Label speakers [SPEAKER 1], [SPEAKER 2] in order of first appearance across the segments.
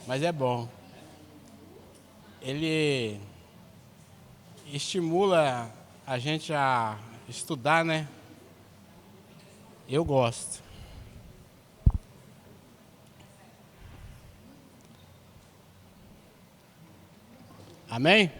[SPEAKER 1] mas é bom. Ele estimula a gente a estudar, né? Eu gosto. Amém?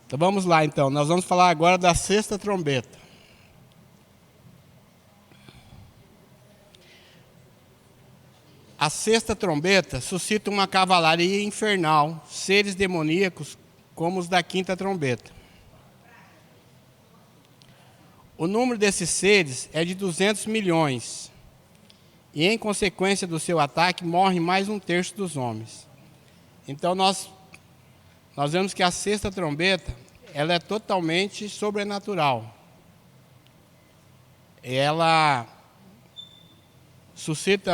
[SPEAKER 1] Então vamos lá então. Nós vamos falar agora da sexta trombeta. A sexta trombeta suscita uma cavalaria infernal, seres demoníacos como os da quinta trombeta. O número desses seres é de 200 milhões. E em consequência do seu ataque, morre mais um terço dos homens. Então nós vemos que a sexta trombeta, ela é totalmente sobrenatural. Ela suscita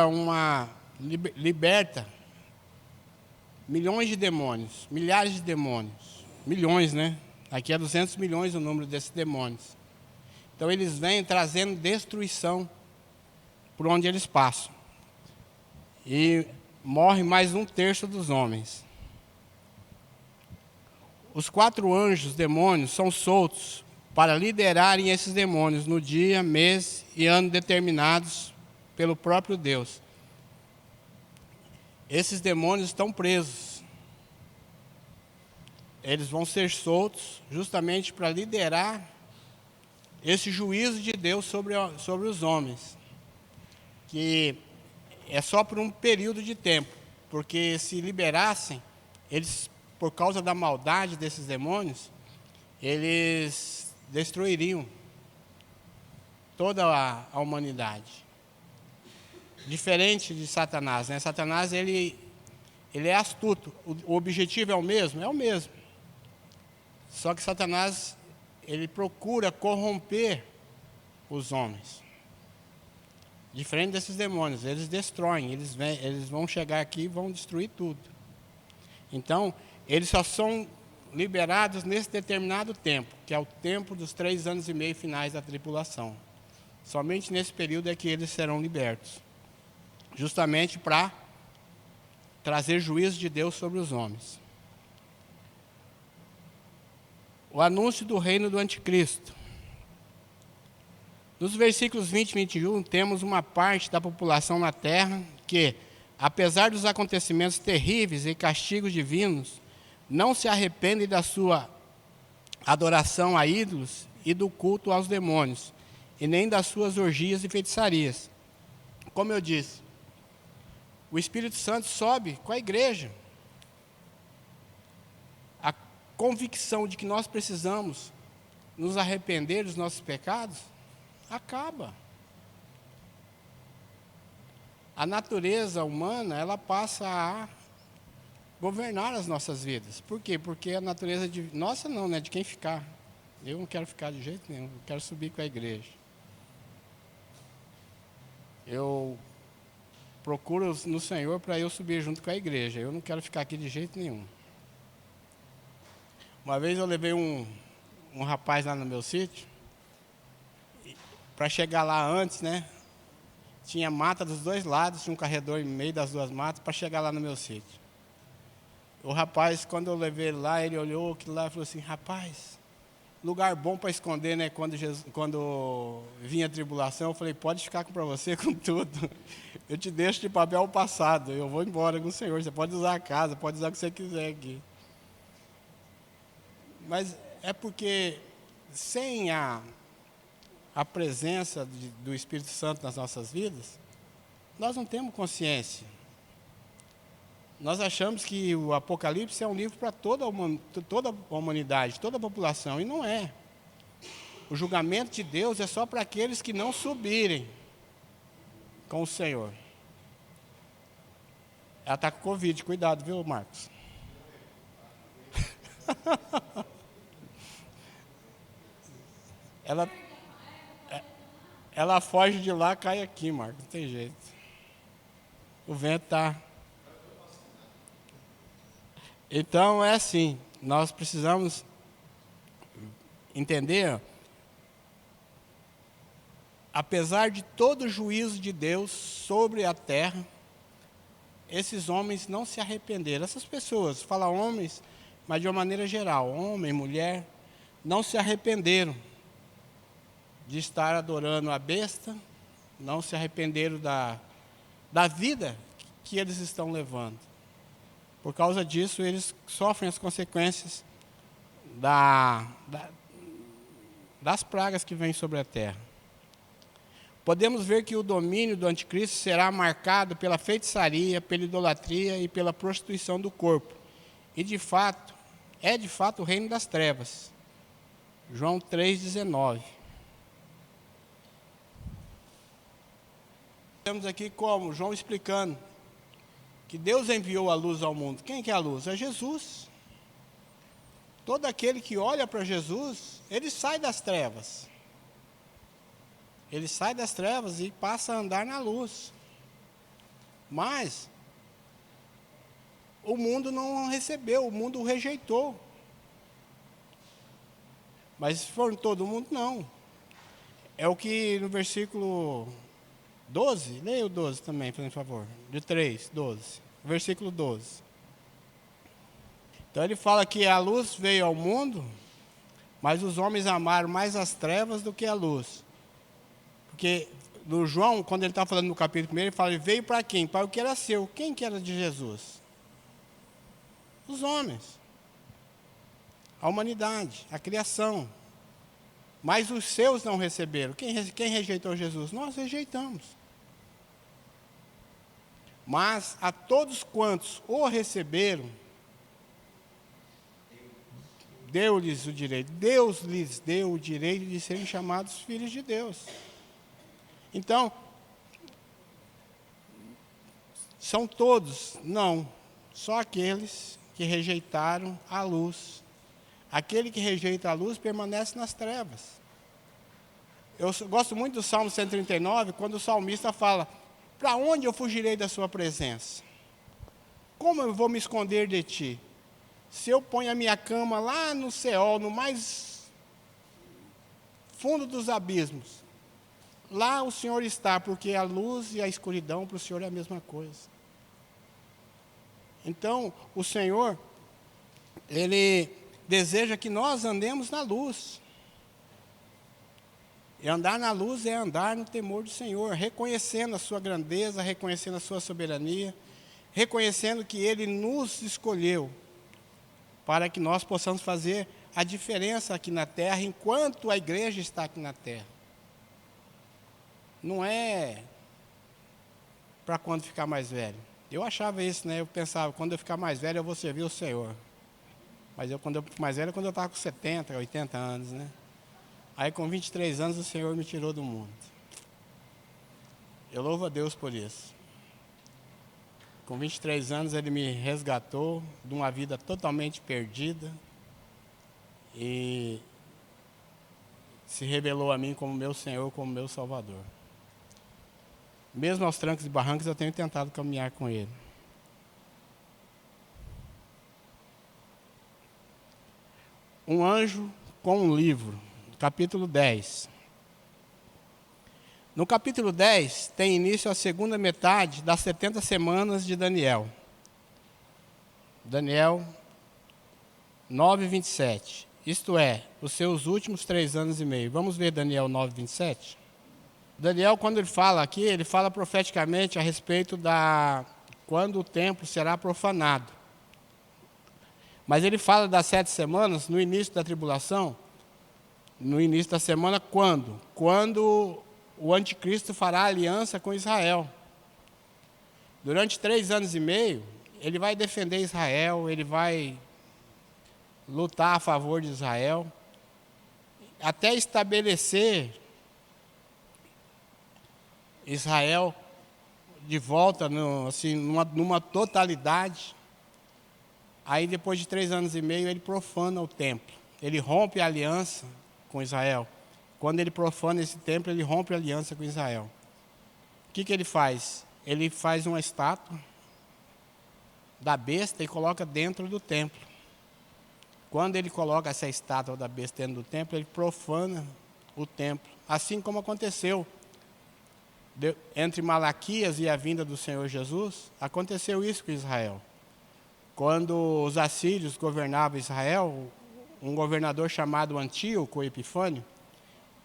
[SPEAKER 1] liberta milhões de demônios, milhares de demônios, milhões, né? Aqui é 200 milhões o número desses demônios. Então eles vêm trazendo destruição por onde eles passam. E morre mais um terço dos homens. Os 4 anjos demônios são soltos para liderarem esses demônios no dia, mês e ano determinados pelo próprio Deus. Esses demônios estão presos. Eles vão ser soltos justamente para liderar esse juízo de Deus sobre os homens. Que é só por um período de tempo. Porque se liberassem, eles, por causa da maldade desses demônios, eles destruiriam toda a humanidade. Diferente de Satanás, né? Satanás, ele é astuto. O objetivo é o mesmo? É o mesmo. Só que Satanás, ele procura corromper os homens. Diferente desses demônios, eles destroem, eles vão chegar aqui e vão destruir tudo. Então, eles só são liberados nesse determinado tempo, que é o tempo dos 3 anos e meio finais da tribulação. Somente nesse período é que eles serão libertos. Justamente para trazer juízo de Deus sobre os homens. O anúncio do reino do anticristo. Nos versículos 20 e 21, temos uma parte da população na terra que, apesar dos acontecimentos terríveis e castigos divinos, não se arrepende da sua adoração a ídolos e do culto aos demônios, e nem das suas orgias e feitiçarias. Como eu disse, o Espírito Santo sobe com a igreja. A convicção de que nós precisamos nos arrepender dos nossos pecados acaba. A natureza humana, ela passa a governar as nossas vidas. Por quê? Porque a natureza nossa não, né? De quem ficar. Eu não quero ficar de jeito nenhum, eu quero subir com a igreja. Eu procuro no Senhor para eu subir junto com a igreja. Eu não quero ficar aqui de jeito nenhum. Uma vez eu levei um rapaz lá no meu sítio. Para chegar lá antes, né? Tinha mata dos dois lados, tinha um corredor em meio das duas matas para chegar lá no meu sítio. O rapaz, quando eu levei ele lá, ele olhou aquilo lá e falou assim: rapaz, lugar bom para esconder, né? Quando vinha a tribulação, eu falei: pode ficar para você com tudo. Eu te deixo de papel passado, eu vou embora com o Senhor. Você pode usar a casa, pode usar o que você quiser aqui. Mas é porque sem a presença do Espírito Santo nas nossas vidas, nós não temos consciência. Nós achamos que o Apocalipse é um livro para toda a humanidade, toda a população, e não é. O julgamento de Deus é só para aqueles que não subirem com o Senhor. Ela está com Covid, cuidado, viu, Marcos? Ela foge de lá, cai aqui, Marcos, não tem jeito. O vento está... Então é assim, nós precisamos entender, apesar de todo o juízo de Deus sobre a terra, esses homens não se arrependeram. Essas pessoas, fala homens, mas de uma maneira geral, homem, mulher, não se arrependeram de estar adorando a besta, não se arrependeram da vida que eles estão levando. Por causa disso, eles sofrem as consequências das pragas que vêm sobre a terra. Podemos ver que o domínio do anticristo será marcado pela feitiçaria, pela idolatria e pela prostituição do corpo. E de fato o reino das trevas. João 3,19. Temos aqui como João explicando que Deus enviou a luz ao mundo. Quem que é a luz? É Jesus. Todo aquele que olha para Jesus, ele sai das trevas. Ele sai das trevas e passa a andar na luz. Mas o mundo não recebeu, o mundo o rejeitou. Mas for todo mundo, não. É o que no versículo 12, leia o 12 também, por favor. De 3, 12. Versículo 12. Então ele fala que a luz veio ao mundo, mas os homens amaram mais as trevas do que a luz. Porque no João, quando ele está falando no capítulo 1, ele fala, ele veio para quem? Para o que era seu. Quem que era de Jesus? Os homens. A humanidade, a criação. Mas os seus não receberam. Quem rejeitou Jesus? Nós rejeitamos. Mas a todos quantos o receberam, deu-lhes o direito. Deus lhes deu o direito de serem chamados filhos de Deus. Então, são todos? Não. Só aqueles que rejeitaram a luz. Aquele que rejeita a luz permanece nas trevas. Eu gosto muito do Salmo 139, quando o salmista fala, para onde eu fugirei da sua presença? Como eu vou me esconder de ti? Se eu ponho a minha cama lá no Seol, no mais fundo dos abismos, lá o Senhor está, porque a luz e a escuridão para o Senhor é a mesma coisa. Então, o Senhor, Ele deseja que nós andemos na luz. E andar na luz é andar no temor do Senhor, reconhecendo a sua grandeza, reconhecendo a sua soberania, reconhecendo que Ele nos escolheu para que nós possamos fazer a diferença aqui na terra, enquanto a igreja está aqui na terra. Não é para quando ficar mais velho. Eu achava isso, né? Eu pensava, quando eu ficar mais velho, eu vou servir o Senhor. Mas quando eu fico mais velho, quando eu estava com 70, 80 anos, né? Aí com 23 anos o Senhor me tirou do mundo. Eu louvo a Deus por isso. Com 23 anos Ele me resgatou de uma vida totalmente perdida e se revelou a mim como meu Senhor, como meu Salvador. Mesmo aos trancos e barrancos eu tenho tentado caminhar com Ele. Um anjo com um livro. Capítulo 10. No capítulo 10, tem início a segunda metade das 70 semanas de Daniel. Daniel 9, 27. Isto é, os seus últimos 3 anos e meio. Vamos ver Daniel 9, 27? Daniel, quando ele fala aqui, ele fala profeticamente a respeito quando o templo será profanado. Mas ele fala das 7 semanas, no início da tribulação, no início da semana, quando? Quando o anticristo fará aliança com Israel. Durante 3 anos e meio, ele vai defender Israel, ele vai lutar a favor de Israel, até estabelecer Israel de volta numa totalidade. Aí depois de 3 anos e meio, ele profana o templo. Ele rompe a aliança com Israel. Quando ele profana esse templo, ele rompe a aliança com Israel. O que ele faz? Ele faz uma estátua da besta e coloca dentro do templo. Quando ele coloca essa estátua da besta dentro do templo, ele profana o templo. Assim como aconteceu entre Malaquias e a vinda do Senhor Jesus, aconteceu isso com Israel. Quando os assírios governavam Israel, um governador chamado Antíoco Epifânio,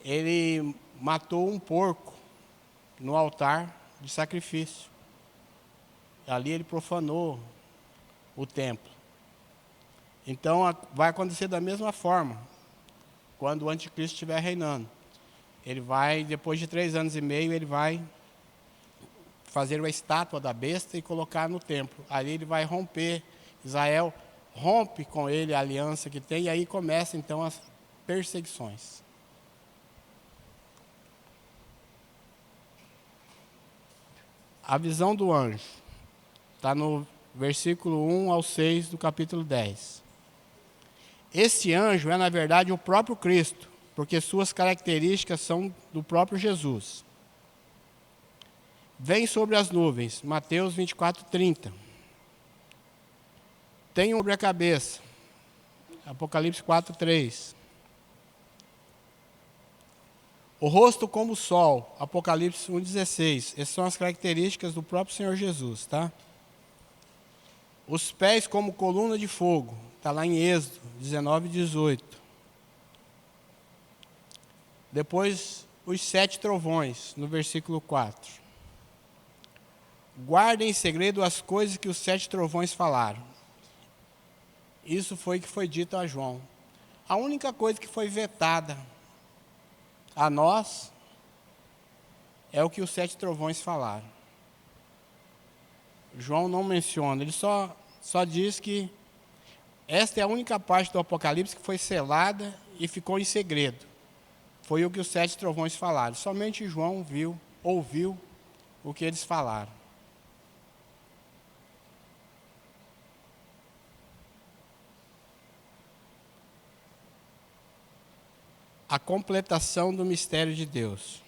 [SPEAKER 1] ele matou um porco no altar de sacrifício. Ali ele profanou o templo. Então vai acontecer da mesma forma, quando o anticristo estiver reinando. Ele vai, depois de 3 anos e meio, ele vai fazer uma estátua da besta e colocar no templo. Ali ele vai romper. Israel rompe com ele a aliança que tem, e aí começa então as perseguições. A visão do anjo está no versículo 1 ao 6 do capítulo 10. Esse anjo é, na verdade, o próprio Cristo, porque suas características são do próprio Jesus. Vem sobre as nuvens, Mateus 24:30. Tem sobre a cabeça, Apocalipse 4:3. O rosto como o sol, Apocalipse 1:16. Essas são as características do próprio Senhor Jesus, tá? Os pés como coluna de fogo, está lá em Êxodo 19:18. Depois, os 7 trovões, no versículo 4. Guardem em segredo as coisas que os 7 trovões falaram. Isso foi que foi dito a João. A única coisa que foi vetada a nós é o que os 7 trovões falaram. João não menciona, ele só diz que esta é a única parte do Apocalipse que foi selada e ficou em segredo. Foi o que os 7 trovões falaram. Somente João ouviu o que eles falaram. A completação do mistério de Deus.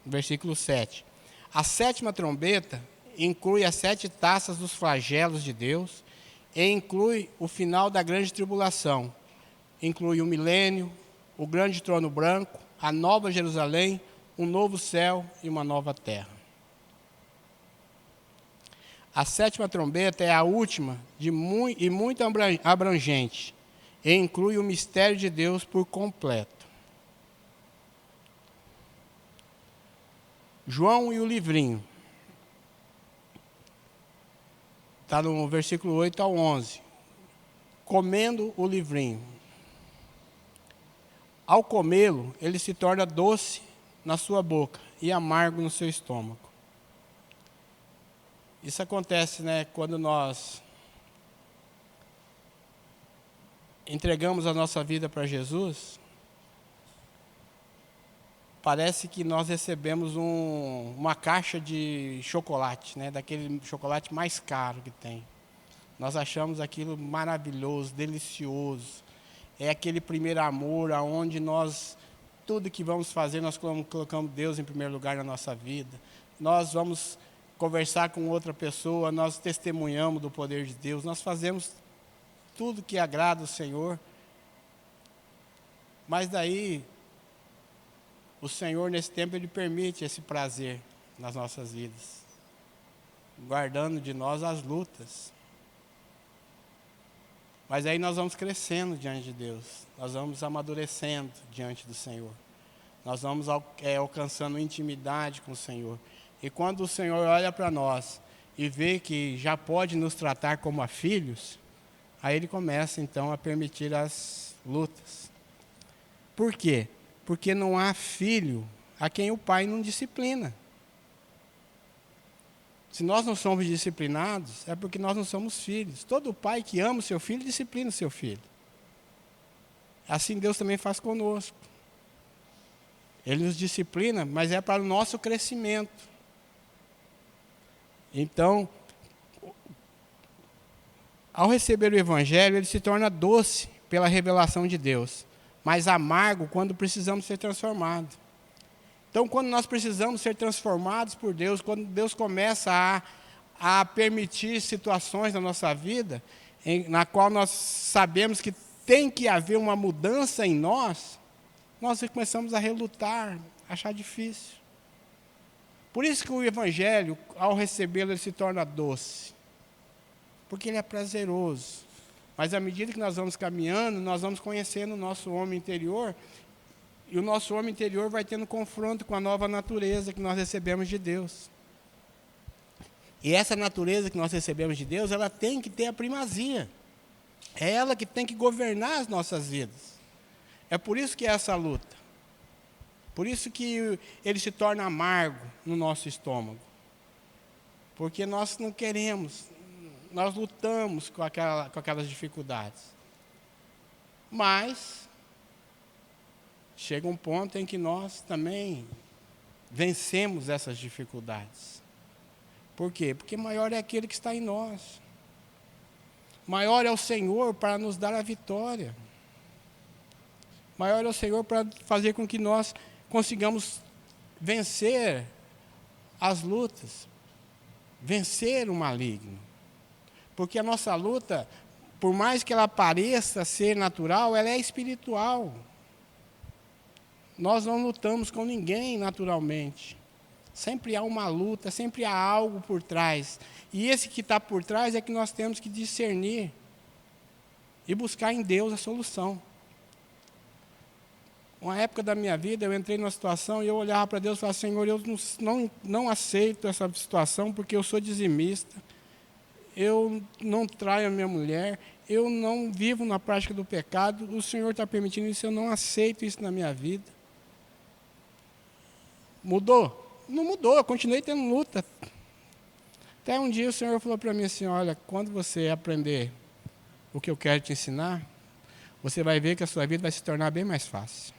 [SPEAKER 1] Versículo 7. A 7ª trombeta inclui as 7 taças dos flagelos de Deus e inclui o final da grande tribulação. Inclui o milênio, o grande trono branco, a nova Jerusalém, um novo céu e uma nova terra. A 7ª trombeta é a última e muito abrangente e inclui o mistério de Deus por completo. João e o livrinho. Está no versículo 8 ao 11. Comendo o livrinho. Ao comê-lo, ele se torna doce na sua boca e amargo no seu estômago. Isso acontece, quando nós entregamos a nossa vida para Jesus. Parece que nós recebemos uma caixa de chocolate, daquele chocolate mais caro que tem. Nós achamos aquilo maravilhoso, delicioso. É aquele primeiro amor, onde tudo que vamos fazer, nós colocamos Deus em primeiro lugar na nossa vida. Nós vamos conversar com outra pessoa, nós testemunhamos do poder de Deus, nós fazemos tudo que agrada o Senhor. Mas daí, o Senhor, nesse tempo, Ele permite esse prazer nas nossas vidas, guardando de nós as lutas. Mas aí nós vamos crescendo diante de Deus, nós vamos amadurecendo diante do Senhor, nós vamos alcançando intimidade com o Senhor. E quando o Senhor olha para nós e vê que já pode nos tratar como a filhos, aí Ele começa então a permitir as lutas. Por quê? Porque não há filho a quem o pai não disciplina. Se nós não somos disciplinados, é porque nós não somos filhos. Todo pai que ama o seu filho, disciplina o seu filho. Assim Deus também faz conosco. Ele nos disciplina, mas é para o nosso crescimento. Então, ao receber o Evangelho, ele se torna doce pela revelação de Deus, mas amargo quando precisamos ser transformados. Então, quando nós precisamos ser transformados por Deus, quando Deus começa a permitir situações na nossa vida, na qual nós sabemos que tem que haver uma mudança em nós começamos a relutar, achar difícil. Por isso que o Evangelho, ao recebê-lo, ele se torna doce. Porque ele é prazeroso. Mas à medida que nós vamos caminhando, nós vamos conhecendo o nosso homem interior, e o nosso homem interior vai tendo confronto com a nova natureza que nós recebemos de Deus. E essa natureza que nós recebemos de Deus, ela tem que ter a primazia. É ela que tem que governar as nossas vidas. É por isso que é essa luta. Por isso que ele se torna amargo no nosso estômago. Porque nós não queremos, nós lutamos com aquelas dificuldades. Mas chega um ponto em que nós também vencemos essas dificuldades. Por quê? Porque maior é aquele que está em nós. Maior é o Senhor para nos dar a vitória. Maior é o Senhor para fazer com que nós consigamos vencer as lutas, vencer o maligno. Porque a nossa luta, por mais que ela pareça ser natural, ela é espiritual. Nós não lutamos com ninguém naturalmente. Sempre há uma luta, sempre há algo por trás. E esse que está por trás é que nós temos que discernir e buscar em Deus a solução. Uma época da minha vida, eu entrei numa situação e eu olhava para Deus e falava: Senhor, eu não aceito essa situação porque eu sou dizimista, eu não traio a minha mulher, eu não vivo na prática do pecado, o Senhor está permitindo isso, eu não aceito isso na minha vida. Mudou? Não mudou, eu continuei tendo luta. Até um dia o Senhor falou para mim assim: olha, quando você aprender o que eu quero te ensinar, você vai ver que a sua vida vai se tornar bem mais fácil.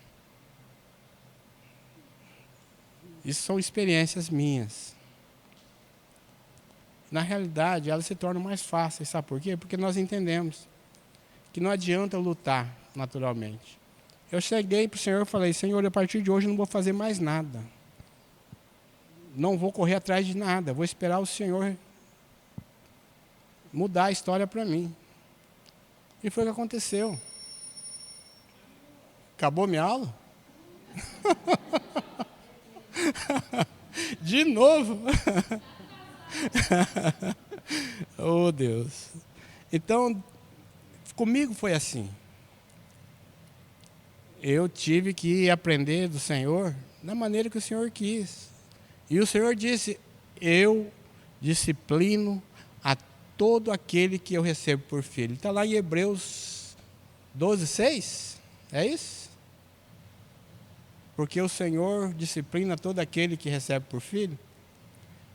[SPEAKER 1] Isso são experiências minhas. Na realidade, elas se tornam mais fáceis, sabe por quê? Porque nós entendemos que não adianta lutar naturalmente. Eu cheguei para o Senhor e falei: Senhor, a partir de hoje eu não vou fazer mais nada. Não vou correr atrás de nada, vou esperar o Senhor mudar a história para mim. E foi o que aconteceu. Acabou minha aula? De novo? Oh, Deus. Então, comigo foi assim. Eu tive que aprender do Senhor da maneira que o Senhor quis. E o Senhor disse: eu disciplino a todo aquele que eu recebo por filho. Está lá em Hebreus 12:6. É isso? Porque o Senhor disciplina todo aquele que recebe por filho.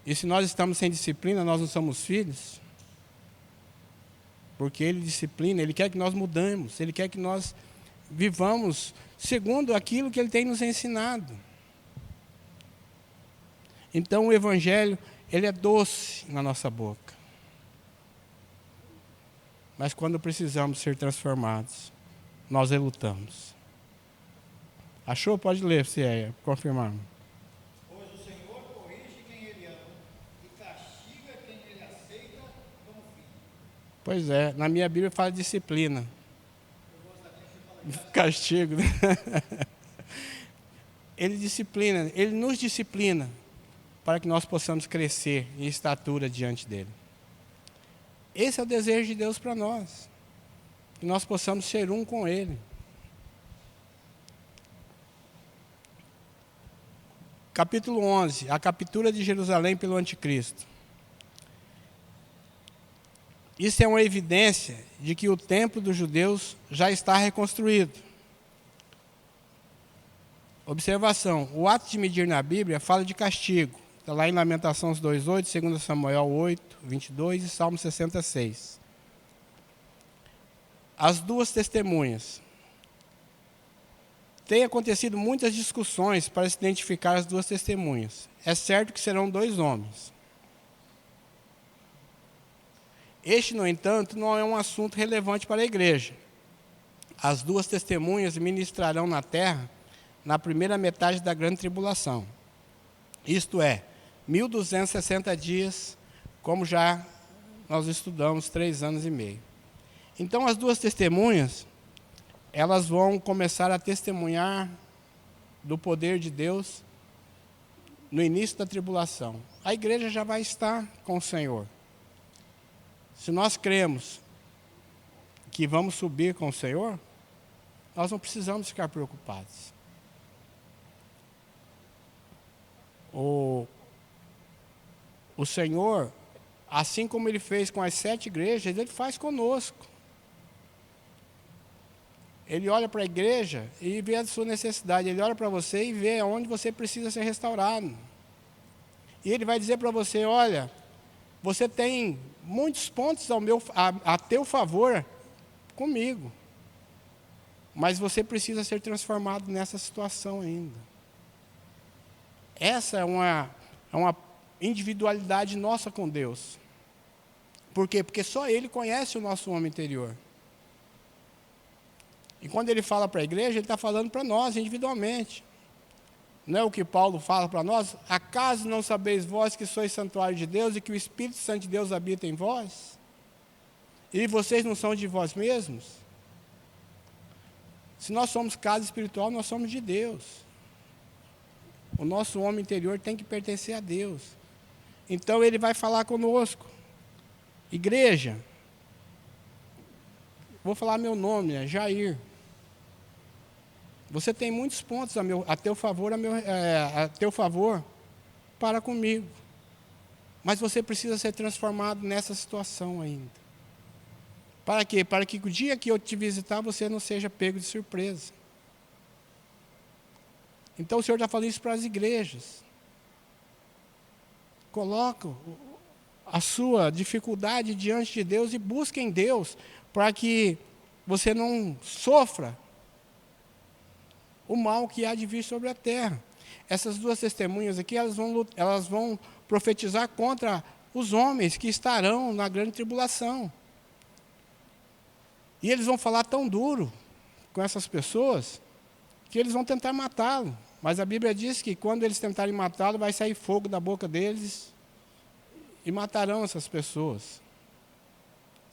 [SPEAKER 1] E se nós estamos sem disciplina, nós não somos filhos. Porque Ele disciplina, Ele quer que nós mudemos, Ele quer que nós vivamos segundo aquilo que Ele tem nos ensinado. Então o Evangelho, ele é doce na nossa boca. Mas quando precisamos ser transformados, nós relutamos. Achou? Pode ler, se é, confirmar.
[SPEAKER 2] Pois o Senhor corrige quem Ele ama e castiga quem Ele aceita como filho.
[SPEAKER 1] Pois é, na minha Bíblia fala disciplina. Castigo. Ele disciplina, Ele nos disciplina para que nós possamos crescer em estatura diante dEle. Esse é o desejo de Deus para nós. Que nós possamos ser um com Ele. Capítulo 11, a captura de Jerusalém pelo anticristo. Isso é uma evidência de que o templo dos judeus já está reconstruído. Observação, o ato de medir na Bíblia fala de castigo. Está lá em Lamentações 2:8, 2 Samuel 8:22 e Salmo 66. As duas testemunhas. Tem acontecido muitas discussões para se identificar as duas testemunhas. É certo que serão 2 homens. Este, no entanto, não é um assunto relevante para a igreja. As duas testemunhas ministrarão na terra na primeira metade da grande tribulação. Isto é, 1260 dias como já nós estudamos 3 anos e meio. Então, as duas testemunhas, elas vão começar a testemunhar do poder de Deus no início da tribulação. A igreja já vai estar com o Senhor. Se nós cremos que vamos subir com o Senhor, nós não precisamos ficar preocupados. O Senhor, assim como Ele fez com as 7 igrejas, Ele faz conosco. Ele olha para a igreja e vê a sua necessidade. Ele olha para você e vê onde você precisa ser restaurado. E Ele vai dizer para você, olha, você tem muitos pontos a teu favor comigo. Mas você precisa ser transformado nessa situação ainda. Essa é uma individualidade nossa com Deus. Por quê? Porque só Ele conhece o nosso homem interior. E quando Ele fala para a igreja, Ele está falando para nós individualmente. Não é o que Paulo fala para nós? Acaso não sabeis vós que sois santuário de Deus e que o Espírito Santo de Deus habita em vós? E vocês não são de vós mesmos? Se nós somos casa espiritual, nós somos de Deus. O nosso homem interior tem que pertencer a Deus. Então Ele vai falar conosco. Igreja, vou falar meu nome, é Jair. Você tem muitos pontos a teu favor para comigo. Mas você precisa ser transformado nessa situação ainda. Para quê? Para que o dia que eu te visitar, você não seja pego de surpresa. Então o Senhor está falando isso para as igrejas. Coloca a sua dificuldade diante de Deus e busque em Deus para que você não sofra o mal que há de vir sobre a terra. Essas duas testemunhas aqui, elas vão profetizar contra os homens que estarão na grande tribulação. E eles vão falar tão duro com essas pessoas que eles vão tentar matá-lo. Mas a Bíblia diz que quando eles tentarem matá-lo, vai sair fogo da boca deles e matarão essas pessoas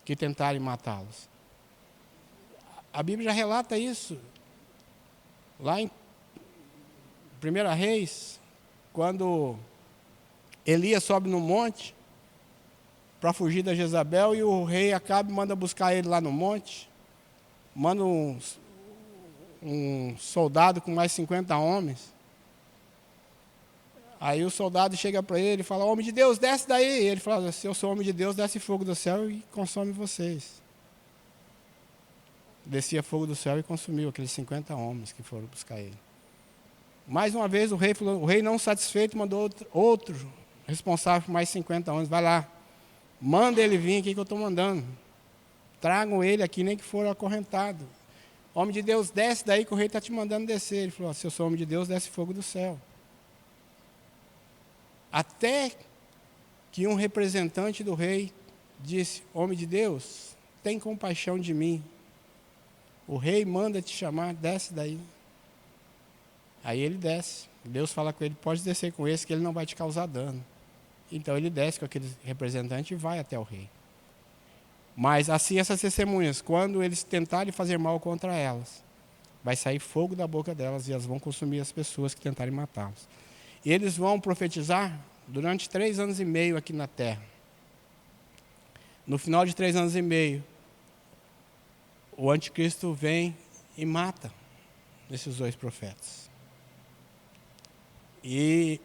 [SPEAKER 1] que tentarem matá-los. A Bíblia já relata isso. Lá em 1 Reis, quando Elias sobe no monte para fugir da Jezabel e o rei Acabe manda buscar ele lá no monte, manda um soldado com mais 50 homens. Aí o soldado chega para ele e fala, homem de Deus, desce daí. E ele fala, se eu sou homem de Deus, desce fogo do céu e consome vocês. Descia fogo do céu e consumiu aqueles 50 homens que foram buscar ele. Mais uma vez o rei não satisfeito mandou outro responsável por mais 50 homens, vai lá, manda ele vir aqui que eu estou mandando. Tragam ele aqui, nem que for acorrentado. Homem de Deus, desce daí que o rei está te mandando descer. Ele falou, se eu sou homem de Deus, desce fogo do céu. Até que um representante do rei disse, homem de Deus, tem compaixão de mim. O rei manda te chamar, desce daí. Aí ele desce. Deus fala com ele, pode descer com esse que ele não vai te causar dano. Então ele desce com aquele representante e vai até o rei. Mas assim essas testemunhas, quando eles tentarem fazer mal contra elas, vai sair fogo da boca delas e elas vão consumir as pessoas que tentarem matá-los. E eles vão profetizar durante 3 anos e meio aqui na terra. No final de 3 anos e meio, o anticristo vem e mata esses 2 profetas. E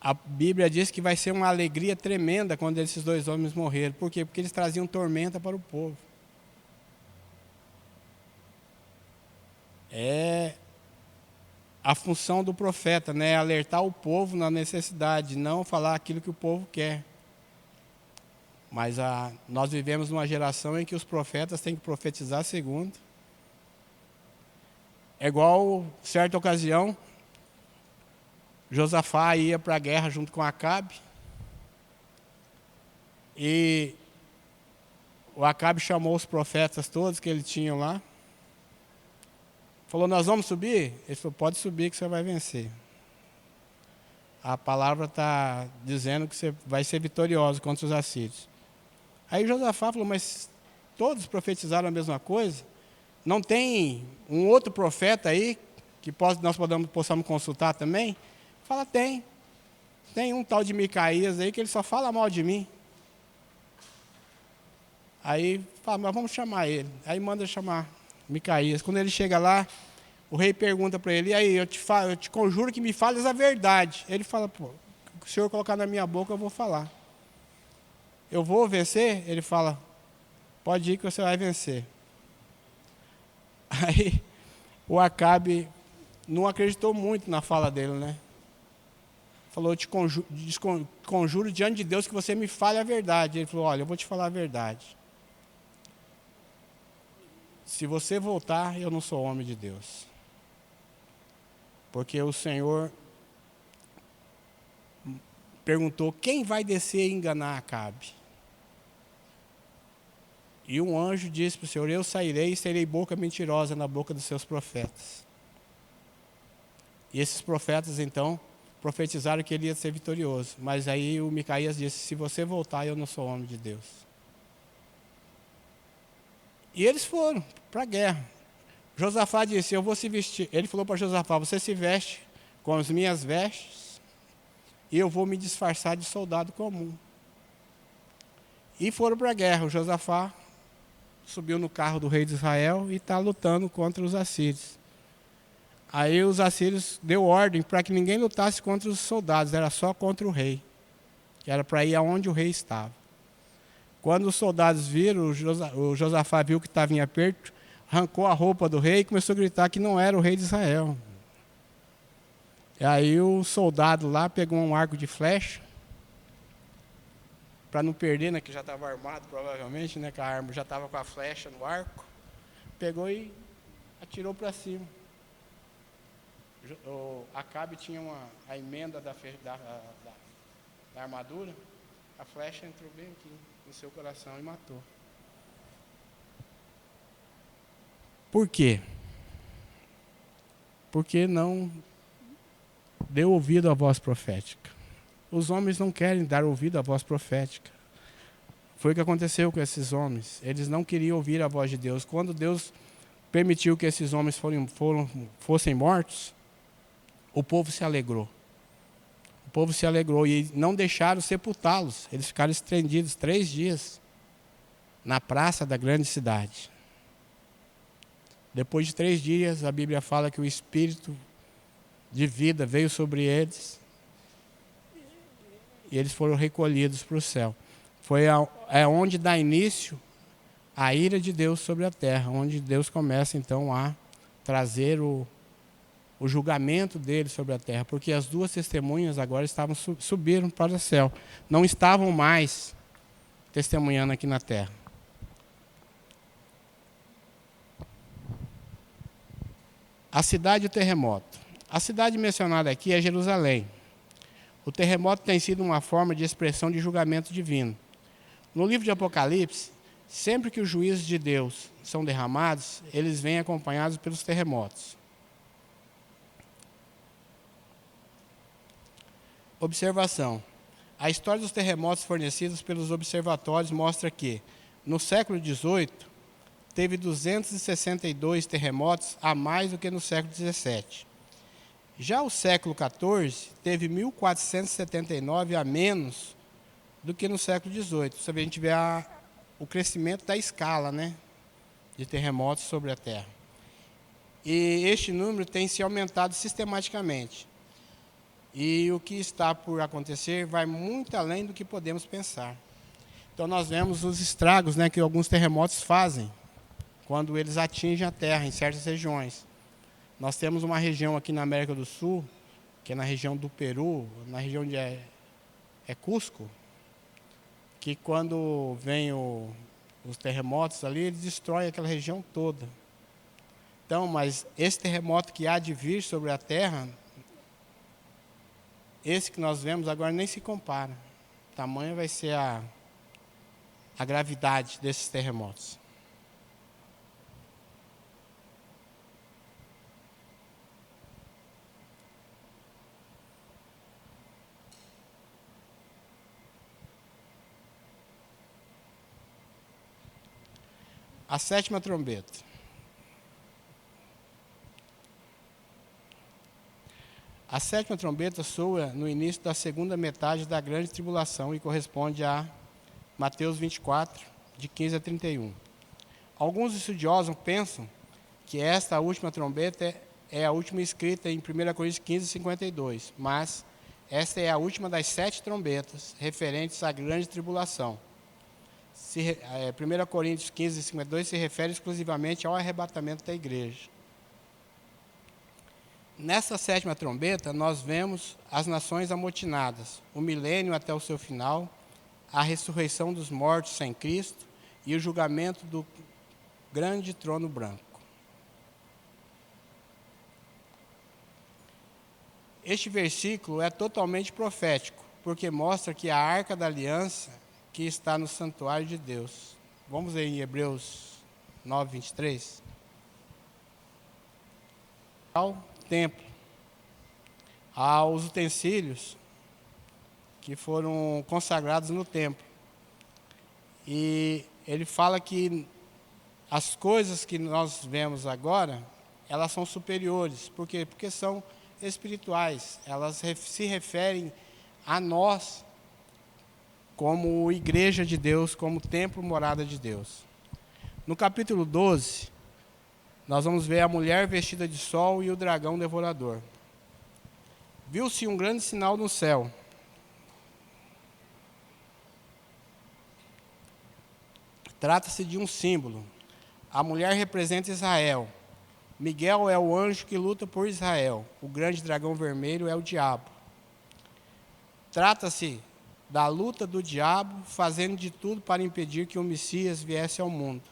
[SPEAKER 1] a Bíblia diz que vai ser uma alegria tremenda quando esses 2 homens morreram. Por quê? Porque eles traziam tormenta para o povo. É a função do profeta, né? Alertar o povo na necessidade, não falar aquilo que o povo quer. Mas nós vivemos numa geração em que os profetas têm que profetizar segundo. É igual, certa ocasião, Josafá ia para a guerra junto com Acabe. E o Acabe chamou os profetas todos que ele tinha lá. Falou, nós vamos subir? Ele falou, pode subir que você vai vencer. a palavra está dizendo que você vai ser vitorioso contra os assírios. Aí Josafá falou, mas todos profetizaram a mesma coisa? Não tem um outro profeta aí que nós possamos consultar também? Fala, tem. Tem um tal de Micaías aí que ele só fala mal de mim. Aí fala, mas vamos chamar ele. Aí manda chamar Micaías. Quando ele chega lá, o rei pergunta para ele, e aí, eu te conjuro que me fales a verdade. Ele fala, pô, o que o senhor colocar na minha boca, eu vou falar. Eu vou vencer? Ele fala, pode ir que você vai vencer. Aí o Acabe não acreditou muito na fala dele, né? Falou, eu te conjuro diante de Deus que você me fale a verdade. Ele falou, olha, eu vou te falar a verdade. Se você voltar, eu não sou homem de Deus. Porque o Senhor perguntou, quem vai descer e enganar Acabe? E um anjo disse para o Senhor, eu sairei e serei boca mentirosa na boca dos seus profetas. E esses profetas, então, profetizaram que ele ia ser vitorioso. Mas aí o Micaías disse, se você voltar, eu não sou homem de Deus. E eles foram para a guerra. Josafá disse, eu vou se vestir. Ele falou para Josafá, você se veste com as minhas vestes e eu vou me disfarçar de soldado comum. E foram para a guerra. O Josafá subiu no carro do rei de Israel e está lutando contra os assírios. Aí os assírios deu ordem para que ninguém lutasse contra os soldados, era só contra o rei, que era para ir aonde o rei estava. Quando os soldados viram, o Josafá viu que estava em aperto, arrancou a roupa do rei e começou a gritar que não era o rei de Israel. E aí o soldado lá pegou um arco de flecha, para não perder, né, que já estava armado provavelmente, né, que a arma já estava com a flecha no arco, pegou e atirou para cima. O Acabe tinha a emenda da armadura, a flecha entrou bem aqui no seu coração e matou. Por quê? Porque não deu ouvido à voz profética. Os homens não querem dar ouvido à voz profética. Foi o que aconteceu com esses homens. Eles não queriam ouvir a voz de Deus. Quando Deus permitiu que esses homens fossem mortos, o povo se alegrou. O povo se alegrou e não deixaram sepultá-los. Eles ficaram estendidos 3 dias na praça da grande cidade. Depois de 3 dias, a Bíblia fala que o Espírito de vida veio sobre eles e eles foram recolhidos para o céu. É onde dá início a ira de Deus sobre a terra, onde Deus começa então a trazer o julgamento dele sobre a terra, porque as 2 testemunhas agora subiram para o céu, não estavam mais testemunhando aqui na terra. A cidade e o terremoto. A cidade mencionada aqui é Jerusalém. O terremoto tem sido uma forma de expressão de julgamento divino. No livro de Apocalipse, sempre que os juízos de Deus são derramados, eles vêm acompanhados pelos terremotos. Observação. A história dos terremotos fornecidos pelos observatórios mostra que, no século XVIII, teve 262 terremotos a mais do que no século XVII. Já o século XIV teve 1.479 a menos do que no século XVIII. Você vê, a gente vê o crescimento da escala, né, de terremotos sobre a Terra. E este número tem se aumentado sistematicamente. E o que está por acontecer vai muito além do que podemos pensar. Então nós vemos os estragos, né, que alguns terremotos fazem quando eles atingem a Terra em certas regiões. Nós temos uma região aqui na América do Sul, que é na região do Peru, na região onde é Cusco, que quando vem os terremotos ali, eles destroem aquela região toda. Então, mas esse terremoto que há de vir sobre a Terra, esse que nós vemos agora nem se compara. O tamanho vai ser a gravidade desses terremotos. A sétima trombeta. A sétima trombeta soa no início da segunda metade da grande tribulação e corresponde a Mateus 24, de 15 a 31. Alguns estudiosos pensam que esta última trombeta é a última escrita em 1 Coríntios 15, 52, mas esta é a última das 7 trombetas referentes à grande tribulação. 1 Coríntios 15, 52 se refere exclusivamente ao arrebatamento da igreja. Nessa sétima trombeta, nós vemos as nações amotinadas, o milênio até o seu final, a ressurreição dos mortos sem Cristo e o julgamento do grande trono branco. Este versículo é totalmente profético, porque mostra que a arca da aliança que está no santuário de Deus. Vamos ver em Hebreus 9, 23. Ao templo, aos utensílios que foram consagrados no templo. E ele fala que as coisas que nós vemos agora, elas são superiores. Por quê? Porque são espirituais. Elas se referem a nós como igreja de Deus, como templo, morada de Deus. No capítulo 12, nós vamos ver a mulher vestida de sol e o dragão devorador. Viu-se um grande sinal no céu. Trata-se de um símbolo. A mulher representa Israel. Miguel é o anjo que luta por Israel. O grande dragão vermelho é o diabo. Trata-se da luta do diabo, fazendo de tudo para impedir que o Messias viesse ao mundo.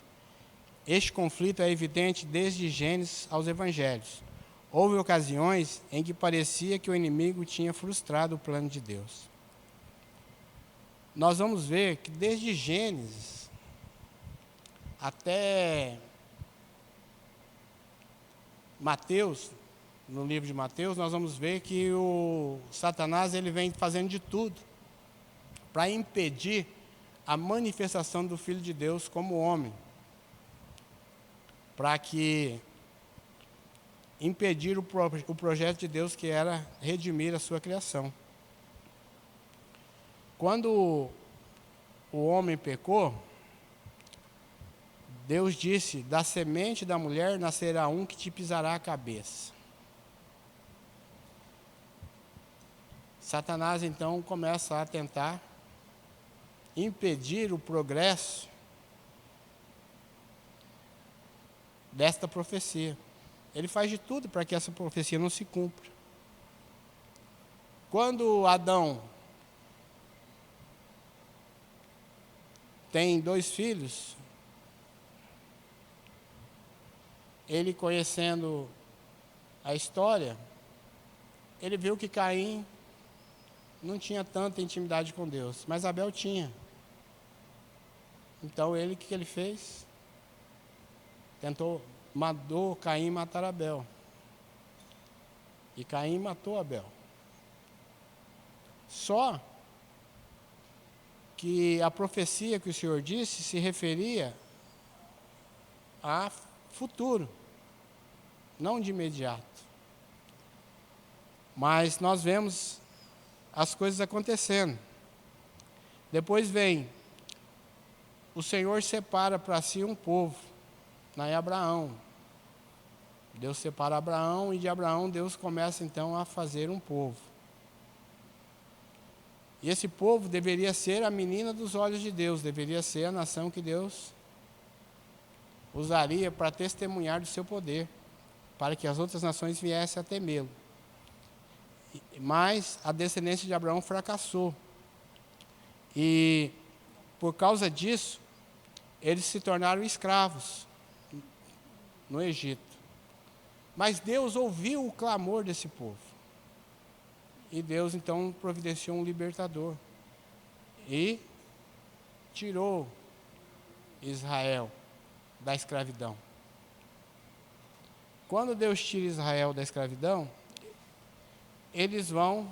[SPEAKER 1] Este conflito é evidente desde Gênesis aos Evangelhos. Houve ocasiões em que parecia que o inimigo tinha frustrado o plano de Deus. Nós vamos ver que desde Gênesis até Mateus, no livro de Mateus, nós vamos ver que o Satanás ele vem fazendo de tudo para impedir a manifestação do Filho de Deus como homem, para que impedir o projeto de Deus, que era redimir a sua criação. Quando o homem pecou, Deus disse: da semente da mulher nascerá um que te pisará a cabeça. Satanás então começa a tentar impedir o progresso desta profecia. Ele faz de tudo para que essa profecia não se cumpra. Quando Adão tem 2 filhos, ele conhecendo a história, ele viu que Caim não tinha tanta intimidade com Deus, mas Abel tinha. Então o que ele fez? Mandou Caim matar Abel. E Caim matou Abel. Só que a profecia que o Senhor disse se referia a futuro, não de imediato. Mas nós vemos as coisas acontecendo. Depois vem, o Senhor separa para si um povo, lá em Abraão. Deus separa Abraão e de Abraão Deus começa então a fazer um povo. E esse povo deveria ser a menina dos olhos de Deus, deveria ser a nação que Deus usaria para testemunhar do seu poder, para que as outras nações viessem a temê-lo. Mas a descendência de Abraão fracassou. E por causa disso, eles se tornaram escravos no Egito. Mas Deus ouviu o clamor desse povo. E Deus então providenciou um libertador. E tirou Israel da escravidão. Quando Deus tira Israel da escravidão, eles vão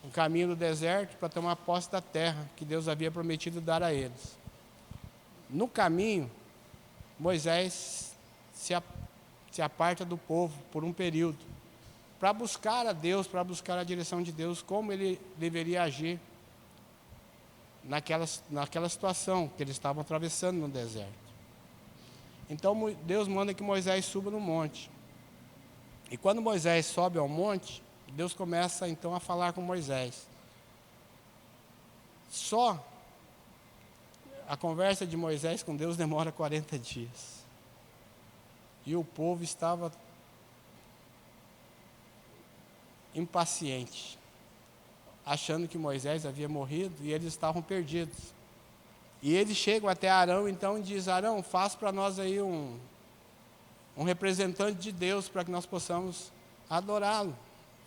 [SPEAKER 1] no caminho do deserto para tomar posse da terra que Deus havia prometido dar a eles. No caminho, Moisés se aparta do povo por um período, para buscar a Deus, para buscar a direção de Deus, como ele deveria agir naquela situação que eles estavam atravessando no deserto. Então Deus manda que Moisés suba no monte. E quando Moisés sobe ao monte, Deus começa então a falar com Moisés. Só a conversa de Moisés com Deus demora 40 dias. E o povo estava impaciente, achando que Moisés havia morrido e eles estavam perdidos. E eles chegam até Arão então e dizem: Arão, faz para nós aí um representante de Deus para que nós possamos adorá-lo.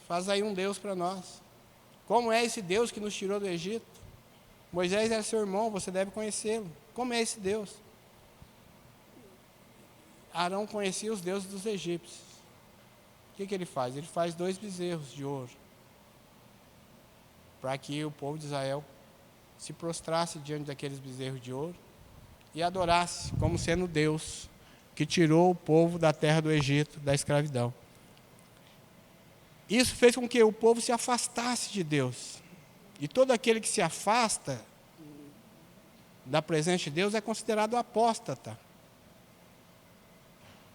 [SPEAKER 1] Faz aí um Deus para nós. Como é esse Deus que nos tirou do Egito? Moisés era seu irmão, você deve conhecê-lo. Como é esse Deus? Arão conhecia os deuses dos egípcios. O que ele faz? Ele faz 2 bezerros de ouro, para que o povo de Israel se prostrasse diante daqueles bezerros de ouro e adorasse como sendo Deus que tirou o povo da terra do Egito, da escravidão. Isso fez com que o povo se afastasse de Deus. E todo aquele que se afasta da presença de Deus é considerado apóstata.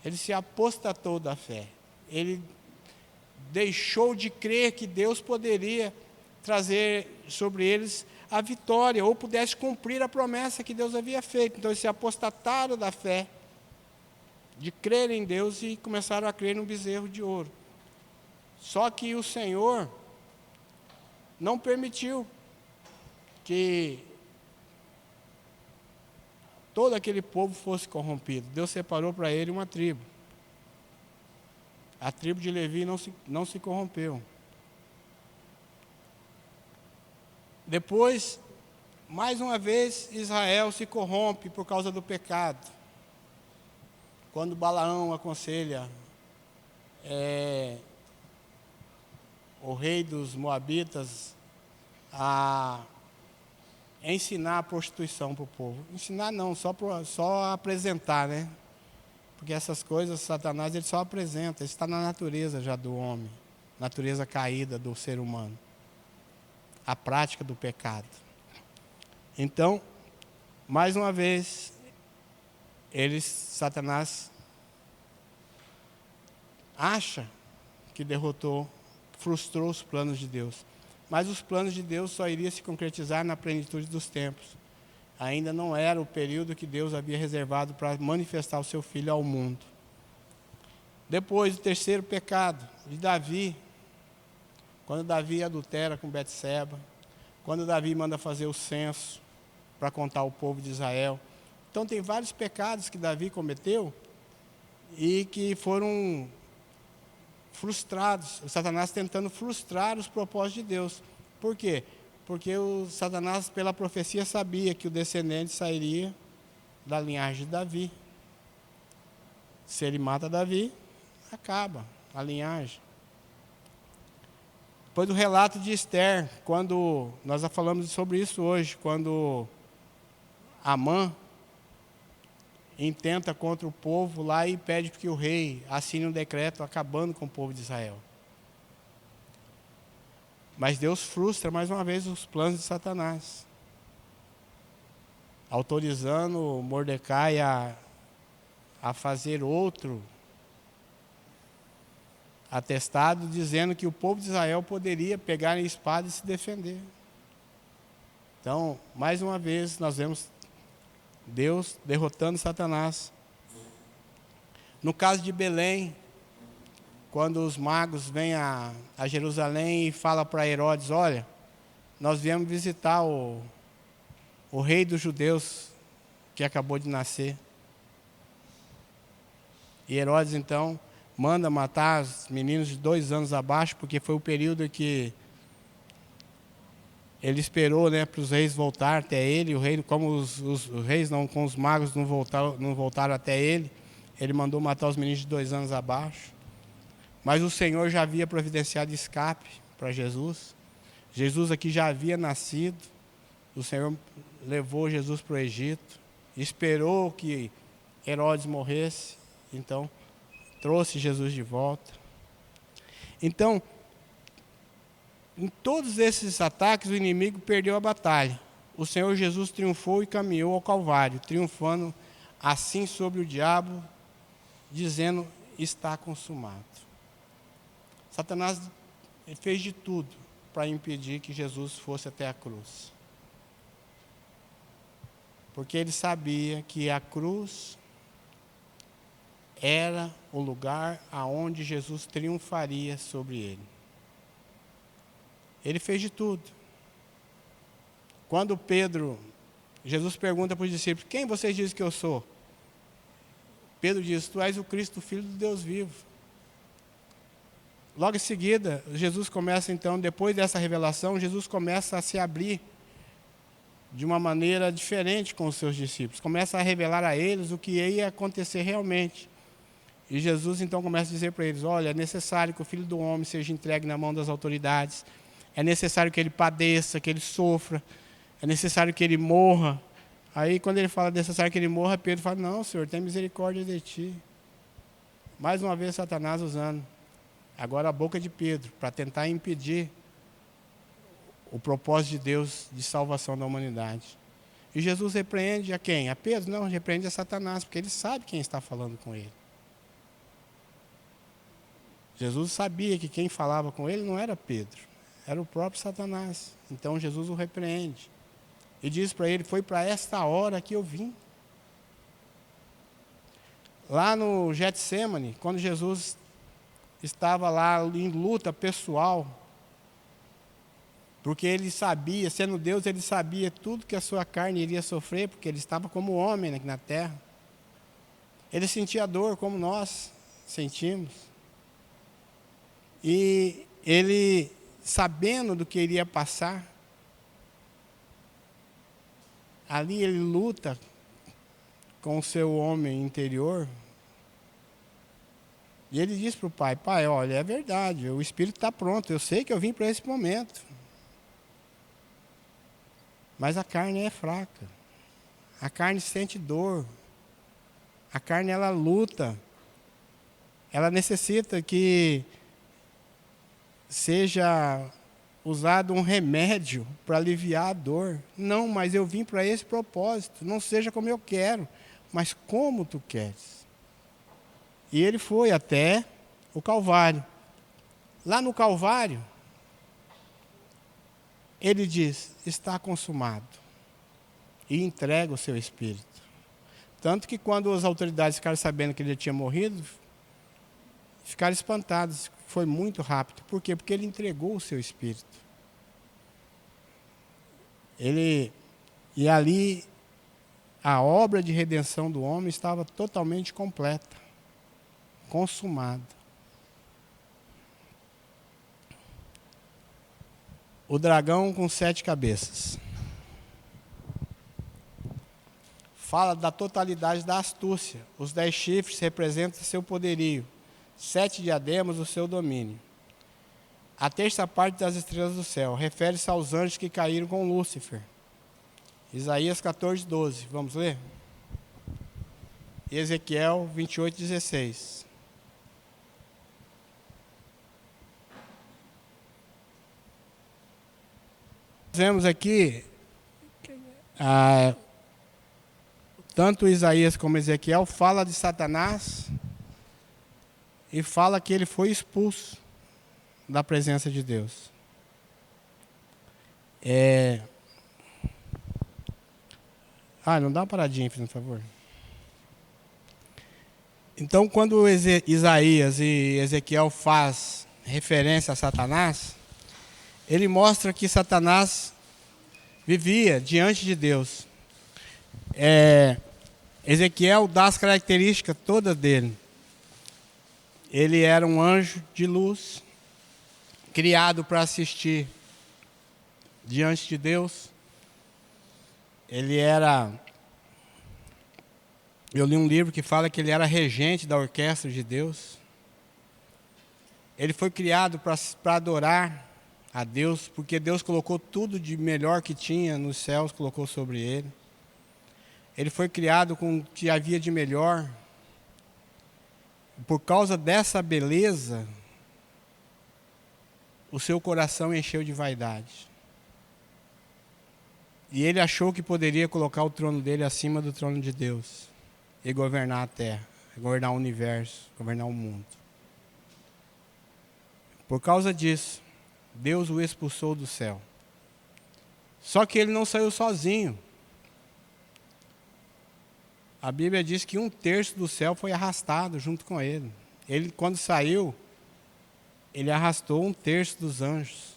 [SPEAKER 1] Ele se apostatou da fé. Ele deixou de crer que Deus poderia trazer sobre eles a vitória, ou pudesse cumprir a promessa que Deus havia feito. Então eles se apostataram da fé, de crer em Deus, e começaram a crer no bezerro de ouro. Só que o Senhor não permitiu que todo aquele povo fosse corrompido. Deus separou para ele uma tribo. A tribo de Levi não se corrompeu. Depois, mais uma vez, Israel se corrompe por causa do pecado. Quando Balaão aconselha o rei dos Moabitas a ensinar a prostituição para o povo. Ensinar não, só apresentar, né? Porque essas coisas, Satanás, ele só apresenta, isso está na natureza já do homem, natureza caída do ser humano. A prática do pecado. Então, mais uma vez, Satanás acha que derrotou, frustrou os planos de Deus. Mas os planos de Deus só iriam se concretizar na plenitude dos tempos. Ainda não era o período que Deus havia reservado para manifestar o seu Filho ao mundo. Depois, o terceiro pecado de Davi, quando Davi adultera com Betseba, quando Davi manda fazer o censo para contar o povo de Israel. Então tem vários pecados que Davi cometeu e que foram frustrados, o Satanás tentando frustrar os propósitos de Deus. Por quê? Porque o Satanás, pela profecia, sabia que o descendente sairia da linhagem de Davi. Se ele mata Davi, acaba a linhagem. Depois do relato de Esther, quando nós já falamos sobre isso hoje, quando Amã intenta contra o povo lá e pede que o rei assine um decreto acabando com o povo de Israel. Mas Deus frustra mais uma vez os planos de Satanás, autorizando Mordecai a fazer outro atestado, dizendo que o povo de Israel poderia pegar a espada e se defender. Então, mais uma vez, nós vemos Deus derrotando Satanás. No caso de Belém, quando os magos vêm a Jerusalém e falam para Herodes: olha, nós viemos visitar o rei dos judeus que acabou de nascer. E Herodes então manda matar os meninos de 2 anos abaixo, porque foi o período que ele esperou, né, para os reis voltar até ele. O rei, como os reis com os magos não voltaram até ele, ele mandou matar os meninos de 2 anos abaixo. Mas o Senhor já havia providenciado escape para Jesus. Jesus aqui já havia nascido. O Senhor levou Jesus para o Egito, esperou que Herodes morresse. Então, trouxe Jesus de volta. Então, em todos esses ataques, o inimigo perdeu a batalha. O Senhor Jesus triunfou e caminhou ao Calvário, triunfando assim sobre o diabo, dizendo: está consumado. Satanás fez de tudo para impedir que Jesus fosse até a cruz. Porque ele sabia que a cruz era o lugar aonde Jesus triunfaria sobre ele. Ele fez de tudo. Quando Jesus pergunta para os discípulos: quem vocês dizem que eu sou? Pedro diz: tu és o Cristo, o Filho do Deus vivo. Logo em seguida, Jesus começa então, depois dessa revelação, Jesus começa a se abrir de uma maneira diferente com os seus discípulos. Começa a revelar a eles o que ia acontecer realmente. E Jesus então começa a dizer para eles: olha, é necessário que o Filho do Homem seja entregue na mão das autoridades. É necessário que ele padeça, que ele sofra. É necessário que ele morra. Aí quando ele fala necessário que ele morra, Pedro fala: não, Senhor, tem misericórdia de ti. Mais uma vez Satanás usando agora a boca de Pedro para tentar impedir o propósito de Deus de salvação da humanidade. E Jesus repreende a quem? A Pedro? Não, repreende a Satanás, porque ele sabe quem está falando com ele. Jesus sabia que quem falava com ele não era Pedro, era o próprio Satanás. Então Jesus o repreende e diz para ele: foi para esta hora que eu vim. Lá no Getsemane, quando Jesus estava lá em luta pessoal, porque ele sabia, sendo Deus, ele sabia tudo que a sua carne iria sofrer, porque ele estava como homem aqui na terra. Ele sentia dor como nós sentimos. E ele, sabendo do que iria passar, ali ele luta com o seu homem interior. E ele diz para o pai: pai, olha, é verdade, o Espírito está pronto, eu sei que eu vim para esse momento. Mas a carne é fraca. A carne sente dor. A carne, ela luta. Ela necessita que seja usado um remédio para aliviar a dor. Não, mas eu vim para esse propósito. Não seja como eu quero, mas como tu queres. E ele foi até o Calvário. Lá no Calvário, ele diz: está consumado. E entrega o seu espírito. Tanto que quando as autoridades ficaram sabendo que ele tinha morrido, ficaram espantados. Foi muito rápido. Por quê? Porque ele entregou o seu espírito. E ali, a obra de redenção do homem estava totalmente completa. Consumada. O dragão com 7 cabeças. Fala da totalidade da astúcia. Os 10 chifres representam seu poderio. 7 diademas, o seu domínio. A terça parte das estrelas do céu refere-se aos anjos que caíram com Lúcifer. Isaías 14, 12. Vamos ler? Ezequiel 28, 16. Vemos aqui, tanto Isaías como Ezequiel fala de Satanás e fala que ele foi expulso da presença de Deus. Não dá uma paradinha, por favor. Então, quando Isaías e Ezequiel faz referência a Satanás, ele mostra que Satanás vivia diante de Deus. Ezequiel dá as características todas dele. Ele era um anjo de luz, criado para assistir diante de Deus. Eu li um livro que fala que ele era regente da orquestra de Deus. Ele foi criado para adorar a Deus, porque Deus colocou tudo de melhor que tinha nos céus, colocou sobre ele. Ele foi criado com o que havia de melhor. Por causa dessa beleza, o seu coração encheu de vaidade. E ele achou que poderia colocar o trono dele acima do trono de Deus e governar a terra, governar o universo, governar o mundo. Por causa disso, Deus o expulsou do céu. Só que ele não saiu sozinho. A Bíblia diz que 1/3 do céu foi arrastado junto com ele. Ele, quando saiu, ele arrastou 1/3 dos anjos.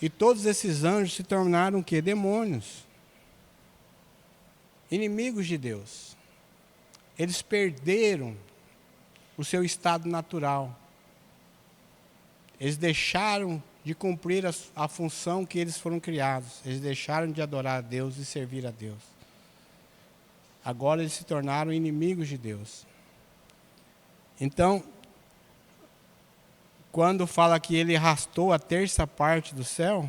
[SPEAKER 1] E todos esses anjos se tornaram o quê? Demônios. Inimigos de Deus. Eles perderam o seu estado natural. Eles deixaram de cumprir a função que eles foram criados. Eles deixaram de adorar a Deus e servir a Deus. Agora eles se tornaram inimigos de Deus. Então, quando fala que ele arrastou a 1/3 parte do céu,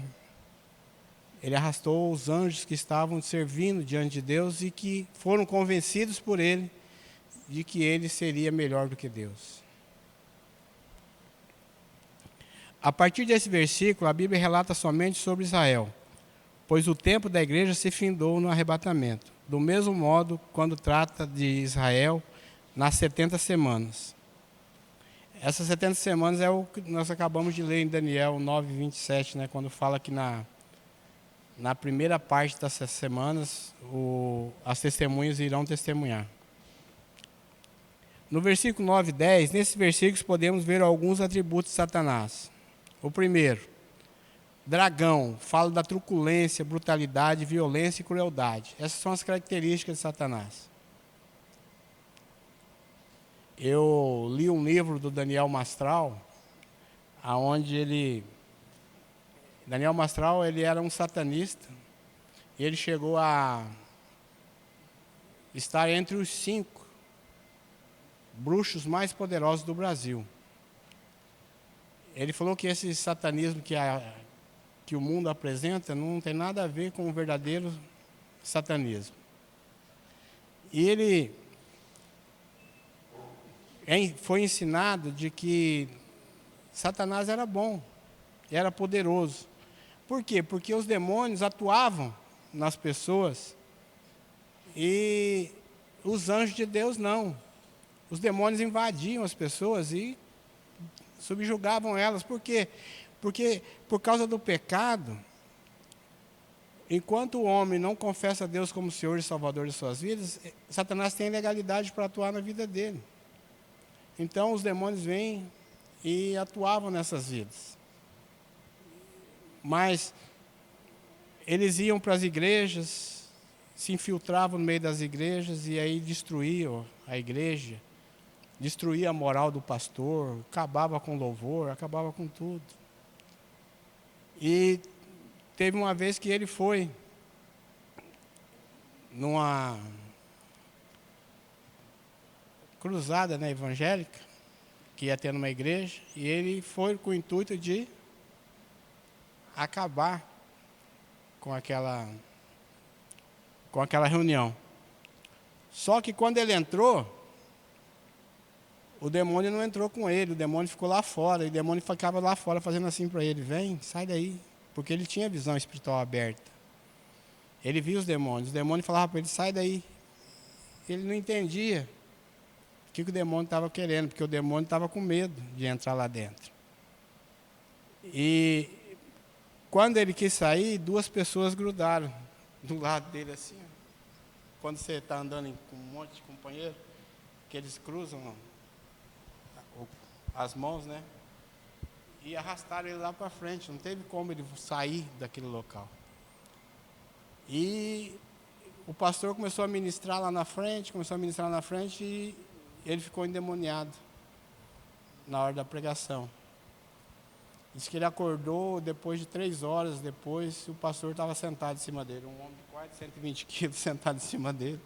[SPEAKER 1] ele arrastou os anjos que estavam servindo diante de Deus e que foram convencidos por ele de que ele seria melhor do que Deus. A partir desse versículo, a Bíblia relata somente sobre Israel, pois o tempo da igreja se findou no arrebatamento. Do mesmo modo, quando trata de Israel, nas 70 semanas. Essas 70 semanas é o que nós acabamos de ler em Daniel 9:27, né, quando fala que na primeira parte dessas semanas, as testemunhas irão testemunhar. No versículo 9 e 10, nesses versículos podemos ver alguns atributos de Satanás. O primeiro, dragão, fala da truculência, brutalidade, violência e crueldade. Essas são as características de Satanás. Eu li um livro do Daniel Mastral, onde Daniel Mastral, ele era um satanista, e ele chegou a estar entre os 5 bruxos mais poderosos do Brasil. Ele falou que esse satanismo que o mundo apresenta não tem nada a ver com o verdadeiro satanismo. E ele foi ensinado de que Satanás era bom, era poderoso. Por quê? Porque os demônios atuavam nas pessoas e os anjos de Deus não. Os demônios invadiam as pessoas e subjugavam elas. Por quê? Porque por causa do pecado, enquanto o homem não confessa a Deus como Senhor e Salvador de suas vidas, Satanás tem legalidade para atuar na vida dele. Então os demônios vêm e atuavam nessas vidas. Mas eles iam para as igrejas, se infiltravam no meio das igrejas e aí destruíam a igreja, destruía a moral do pastor, acabava com o louvor, acabava com tudo. E teve uma vez que ele foi numa cruzada, né, evangélica, que ia ter numa igreja, e ele foi com o intuito de acabar com aquela reunião. Só que quando ele entrou, o demônio não entrou com ele, o demônio ficou lá fora, e o demônio ficava lá fora fazendo assim para ele: vem, sai daí, porque ele tinha visão espiritual aberta. Ele via os demônios falavam para ele: sai daí. Ele não entendia o que o demônio estava querendo, porque o demônio estava com medo de entrar lá dentro. E quando ele quis sair, 2 pessoas grudaram do lado dele assim. Quando você está andando com um monte de companheiro, que eles cruzam as mãos, né? E arrastaram ele lá para frente, não teve como ele sair daquele local. E o pastor começou a ministrar lá na frente, e ele ficou endemoniado na hora da pregação. Diz que ele acordou depois de 3 horas depois, o pastor estava sentado em cima dele, um homem de quase 120 quilos sentado em cima dele,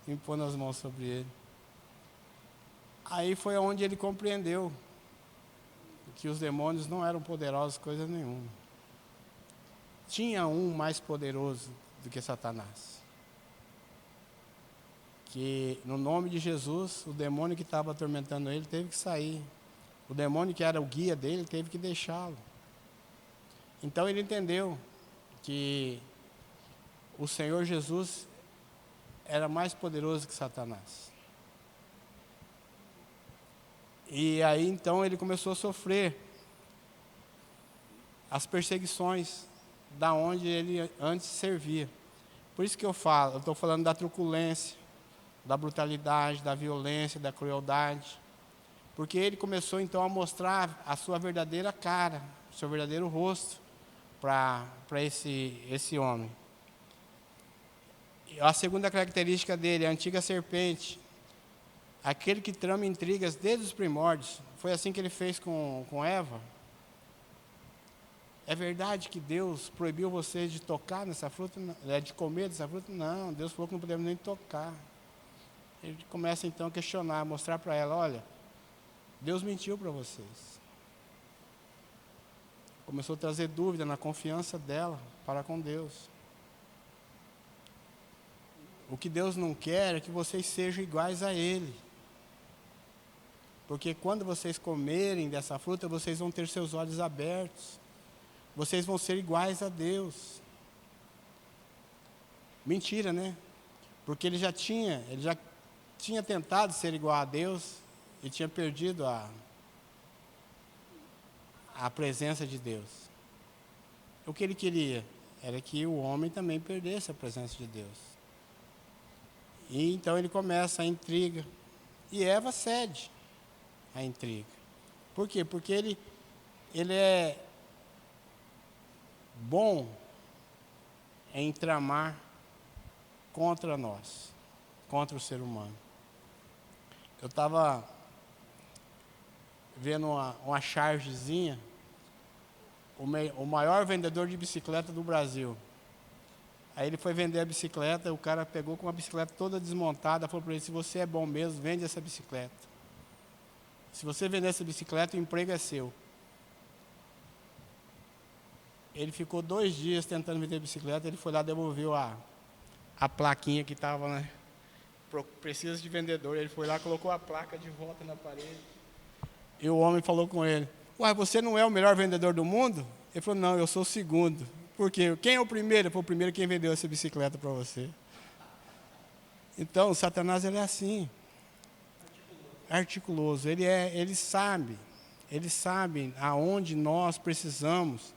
[SPEAKER 1] impondo as mãos sobre ele. Aí foi onde ele compreendeu que os demônios não eram poderosos coisa nenhuma. Tinha um mais poderoso do que Satanás. que no nome de Jesus, o demônio que estava atormentando ele teve que sair. O demônio que era o guia dele teve que deixá-lo. Então ele entendeu que o Senhor Jesus era mais poderoso que Satanás. E aí então ele começou a sofrer as perseguições da onde ele antes servia. Por isso que eu estou falando da truculência, da brutalidade, da violência, da crueldade. Porque ele começou então a mostrar a sua verdadeira cara, o seu verdadeiro rosto para esse homem. A segunda característica dele, a antiga serpente, aquele que trama intrigas desde os primórdios. Foi assim que ele fez com Eva. É verdade que Deus proibiu vocês de tocar nessa fruta, de comer dessa fruta? Não, Deus falou que não podemos nem tocar. Ele começa então a questionar, a mostrar para ela, olha, Deus mentiu para vocês. Começou a trazer dúvida na confiança dela para com Deus. O que Deus não quer é que vocês sejam iguais a Ele. Porque quando vocês comerem dessa fruta, vocês vão ter seus olhos abertos. Vocês vão ser iguais a Deus. Mentira, né? Porque ele já tinha tentado ser igual a Deus e tinha perdido a presença de Deus. O que ele queria era que o homem também perdesse a presença de Deus. E então ele começa a intriga. E Eva cede a intriga. Por quê? Porque ele é bom em tramar contra nós, contra o ser humano. Eu estava vendo uma chargezinha, o maior vendedor de bicicleta do Brasil. Aí ele foi vender a bicicleta, o cara pegou com a bicicleta toda desmontada, falou para ele, se você é bom mesmo, vende essa bicicleta. Se você vender essa bicicleta, o emprego é seu. Ele ficou 2 dias tentando vender a bicicleta, ele foi lá, devolveu a plaquinha que estava, né? Precisa de vendedor. Ele foi lá, colocou a placa de volta na parede. E o homem falou com ele, uai, você não é o melhor vendedor do mundo? Ele falou, não, eu sou o segundo. Por quê? Quem é o primeiro? Foi o primeiro quem vendeu essa bicicleta para você. Então, o Satanás ele é assim. Articuloso. Ele sabe aonde nós precisamos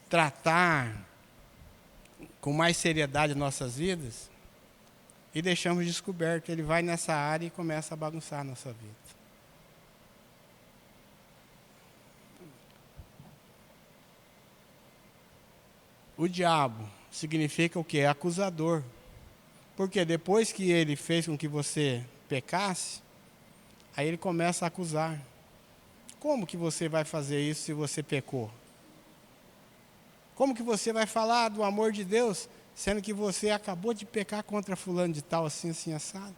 [SPEAKER 1] tratar com mais seriedade nossas vidas e deixamos descoberto. Ele vai nessa área e começa a bagunçar a nossa vida. O diabo significa o quê? Acusador. Porque depois que ele fez com que você pecasse, aí ele começa a acusar. Como que você vai fazer isso se você pecou? Como que você vai falar do amor de Deus, sendo que você acabou de pecar contra fulano de tal, assim, assim, assado?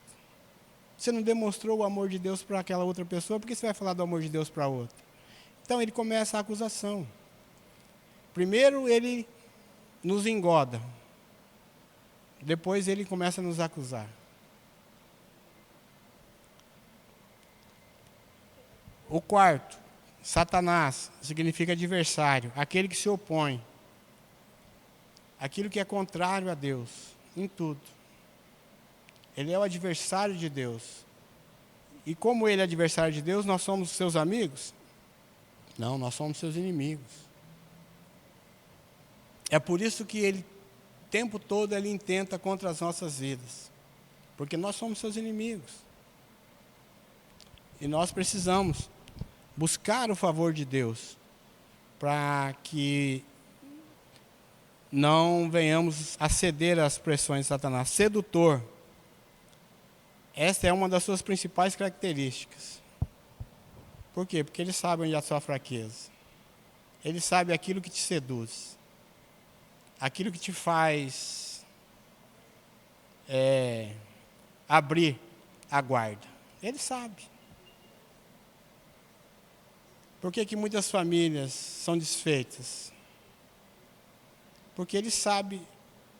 [SPEAKER 1] Você não demonstrou o amor de Deus para aquela outra pessoa, por que você vai falar do amor de Deus para outra? Então ele começa a acusação. Primeiro ele nos engoda. Depois ele começa a nos acusar. O quarto, Satanás, significa adversário, aquele que se opõe. Aquilo que é contrário a Deus, em tudo. Ele é o adversário de Deus. E como ele é adversário de Deus, nós somos seus amigos? Não, nós somos seus inimigos. É por isso que ele, o tempo todo, ele intenta contra as nossas vidas. Porque nós somos seus inimigos. E nós precisamos buscar o favor de Deus para que não venhamos a ceder às pressões de Satanás. Sedutor. Esta é uma das suas principais características. Por quê? Porque ele sabe onde é a sua fraqueza. Ele sabe aquilo que te seduz. Aquilo que te faz abrir a guarda. Ele sabe. Por que muitas famílias são desfeitas? Porque ele sabe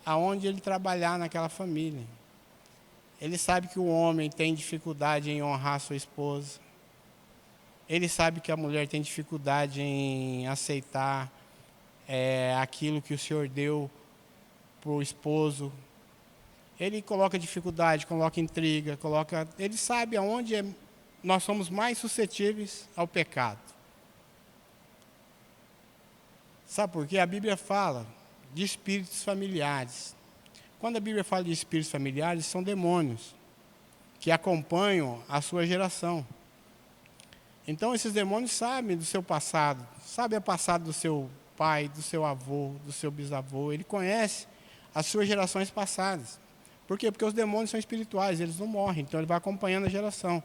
[SPEAKER 1] aonde ele trabalhar naquela família. Ele sabe que o homem tem dificuldade em honrar sua esposa. Ele sabe que a mulher tem dificuldade em aceitar aquilo que o Senhor deu para o esposo. Ele coloca dificuldade, coloca intriga, ele sabe aonde nós somos mais suscetíveis ao pecado. Sabe por quê? A Bíblia fala de espíritos familiares. Quando a Bíblia fala de espíritos familiares, são demônios que acompanham a sua geração. Então, esses demônios sabem do seu passado, sabem o passado do seu pai, do seu avô, do seu bisavô. Ele conhece as suas gerações passadas. Por quê? Porque os demônios são espirituais, eles não morrem, então ele vai acompanhando a geração.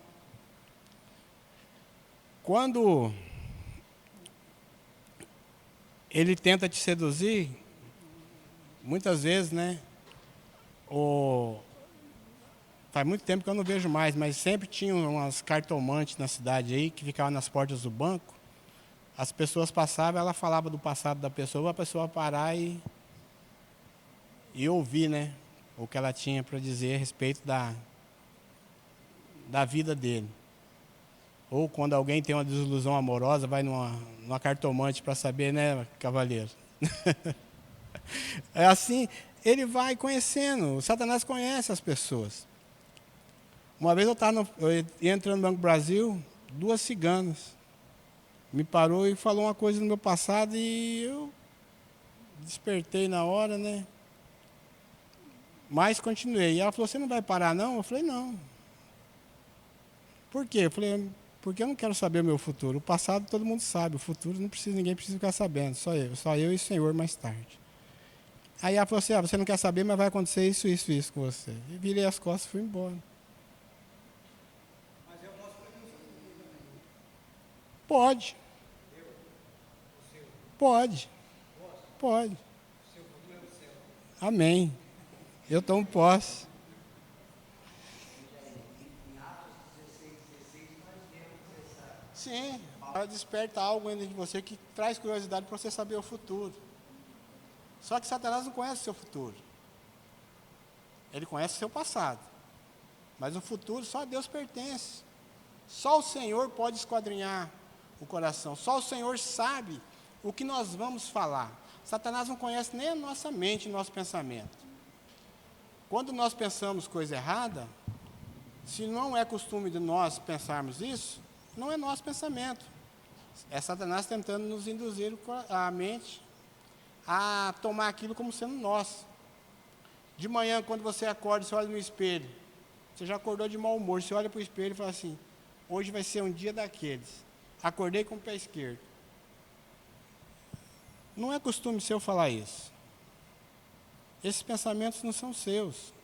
[SPEAKER 1] Quando ele tenta te seduzir, muitas vezes, né? Faz muito tempo que eu não vejo mais, mas sempre tinha umas cartomantes na cidade aí, que ficavam nas portas do banco. As pessoas passavam, ela falava do passado da pessoa, a pessoa parar e ouvir, né? O que ela tinha para dizer a respeito da vida dele. Ou quando alguém tem uma desilusão amorosa, vai numa cartomante para saber, né, cavaleiro? É assim, ele vai conhecendo. O Satanás conhece as pessoas. Uma vez eu ia entrando no Banco do Brasil, 2 ciganas me parou e falou uma coisa no meu passado e eu despertei na hora, né? Mas continuei. E ela falou, você não vai parar não? Eu falei, não. Por quê? Eu falei, porque eu não quero saber o meu futuro. O passado todo mundo sabe, o futuro ninguém precisa ficar sabendo, só eu e o Senhor mais tarde. Aí ela falou assim, você não quer saber, mas vai acontecer isso, isso, isso com você. E virei as costas e fui embora.
[SPEAKER 2] Mas eu posso prever o seu futuro também.
[SPEAKER 1] Pode.
[SPEAKER 2] O seu.
[SPEAKER 1] Pode.
[SPEAKER 2] Posso?
[SPEAKER 1] Pode.
[SPEAKER 2] O seu futuro é o céu.
[SPEAKER 1] Amém. Eu tomo posse. Sim, ela desperta algo dentro de você que traz curiosidade para você saber o futuro. Só que Satanás não conhece o seu futuro. Ele conhece o seu passado. Mas o futuro só a Deus pertence. Só o Senhor pode esquadrinhar o coração. Só o Senhor sabe o que nós vamos falar. Satanás não conhece nem a nossa mente e nosso pensamento. Quando nós pensamos coisa errada, se não é costume de nós pensarmos isso, não é nosso pensamento. É Satanás tentando nos induzir a mente a tomar aquilo como sendo nosso. De manhã, quando você acorda, você olha no espelho, você já acordou de mau humor, você olha para o espelho e fala assim, hoje vai ser um dia daqueles. Acordei com o pé esquerdo. Não é costume seu falar isso. Esses pensamentos não são seus.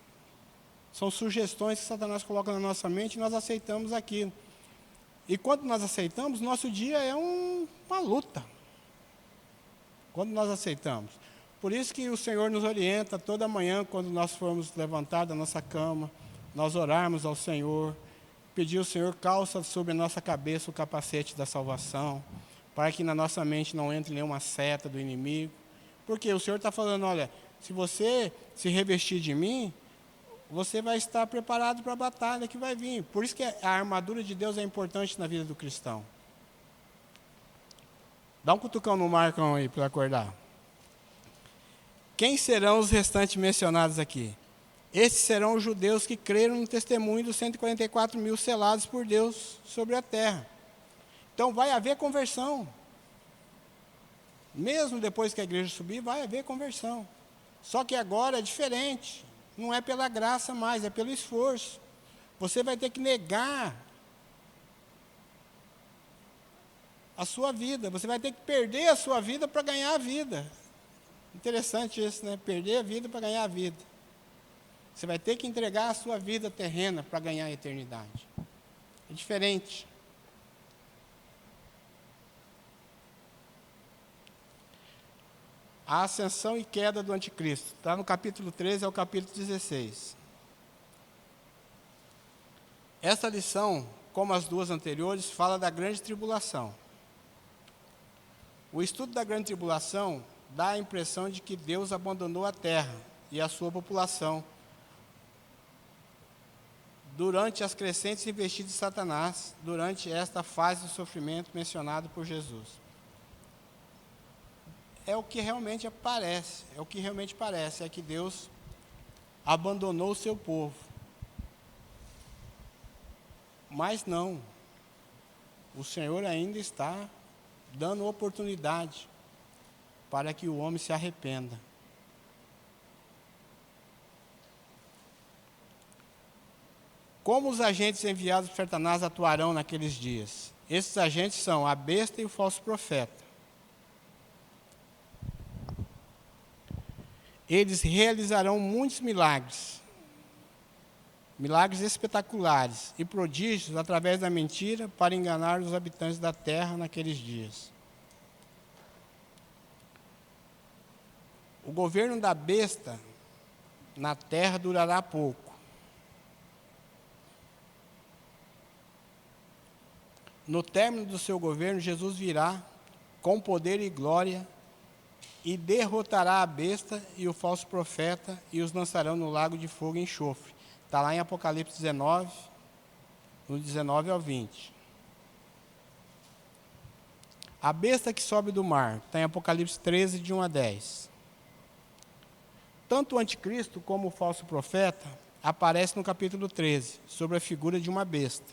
[SPEAKER 1] São sugestões que Satanás coloca na nossa mente e nós aceitamos aquilo. E quando nós aceitamos, nosso dia é uma luta. Quando nós aceitamos. Por isso que o Senhor nos orienta toda manhã, quando nós formos levantar da nossa cama, nós orarmos ao Senhor, pedir ao Senhor, calça sobre a nossa cabeça o capacete da salvação, para que na nossa mente não entre nenhuma seta do inimigo. Porque o Senhor está falando, olha, se você se revestir de mim, você vai estar preparado para a batalha que vai vir. Por isso que a armadura de Deus é importante na vida do cristão. Dá um cutucão no Marcão aí para acordar. Quem serão os restantes mencionados aqui? Esses serão os judeus que creram no testemunho dos 144 mil selados por Deus sobre a terra. Então vai haver conversão. Mesmo depois que a igreja subir, vai haver conversão. Só que agora é diferente. Não é pela graça mais, é pelo esforço. Você vai ter que negar a sua vida. Você vai ter que perder a sua vida para ganhar a vida. Interessante isso, né? Perder a vida para ganhar a vida. Você vai ter que entregar a sua vida terrena para ganhar a eternidade. É diferente. A ascensão e queda do anticristo. Está no capítulo 13 ao capítulo 16. Essa lição, como as duas anteriores, fala da grande tribulação. O estudo da grande tribulação dá a impressão de que Deus abandonou a terra e a sua população durante as crescentes investidas de Satanás, durante esta fase do sofrimento mencionado por Jesus. É o que realmente parece, é que Deus abandonou o seu povo. Mas não, o Senhor ainda está dando oportunidade para que o homem se arrependa. Como os agentes enviados por Satanás atuarão naqueles dias? Esses agentes são a besta e o falso profeta. Eles realizarão muitos milagres espetaculares e prodígios através da mentira para enganar os habitantes da terra naqueles dias. O governo da besta na terra durará pouco. No término do seu governo, Jesus virá com poder e glória e derrotará a besta e o falso profeta e os lançarão no lago de fogo e enxofre. Está lá em Apocalipse 19, no 19 ao 20. A besta que sobe do mar, está em Apocalipse 13, de 1 a 10. Tanto o anticristo como o falso profeta aparecem no capítulo 13, sobre a figura de uma besta.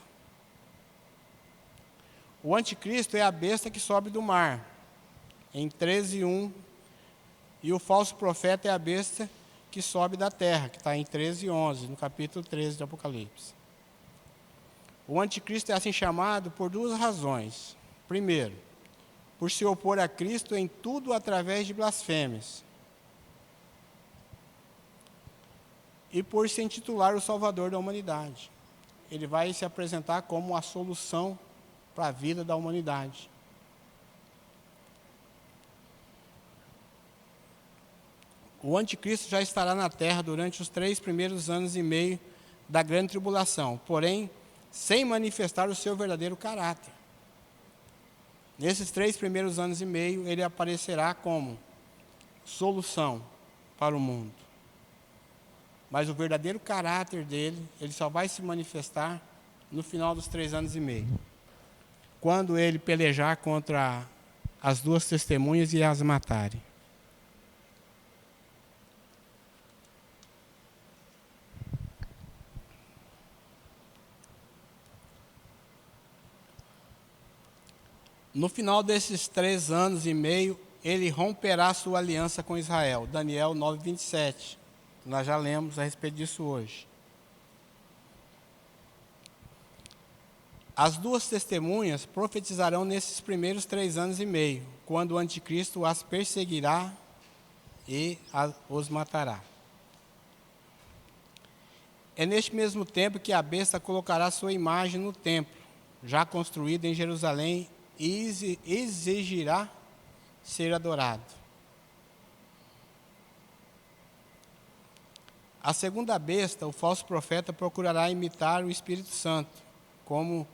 [SPEAKER 1] O anticristo é a besta que sobe do mar, em 13, 1. E o falso profeta é a besta que sobe da terra, que está em 13, 11, no capítulo 13 de Apocalipse. O anticristo é assim chamado por duas razões. Primeiro, por se opor a Cristo em tudo através de blasfêmias. E por se intitular o Salvador da humanidade. Ele vai se apresentar como a solução para a vida da humanidade. O anticristo já estará na terra durante os 3 primeiros anos e meio da grande tribulação, porém, sem manifestar o seu verdadeiro caráter. Nesses 3 primeiros anos e meio, ele aparecerá como solução para o mundo. Mas o verdadeiro caráter dele, ele só vai se manifestar no final dos 3 anos e meio. Quando ele pelejar contra as 2 testemunhas e as matarem. No final desses 3 anos e meio, ele romperá sua aliança com Israel. Daniel 9, 27. Nós já lemos a respeito disso hoje. As 2 testemunhas profetizarão nesses primeiros 3 anos e meio, quando o anticristo as perseguirá e os matará. É neste mesmo tempo que a besta colocará sua imagem no templo, já construído em Jerusalém, e exigirá ser adorado. A segunda besta, o falso profeta, procurará imitar o Espírito Santo, como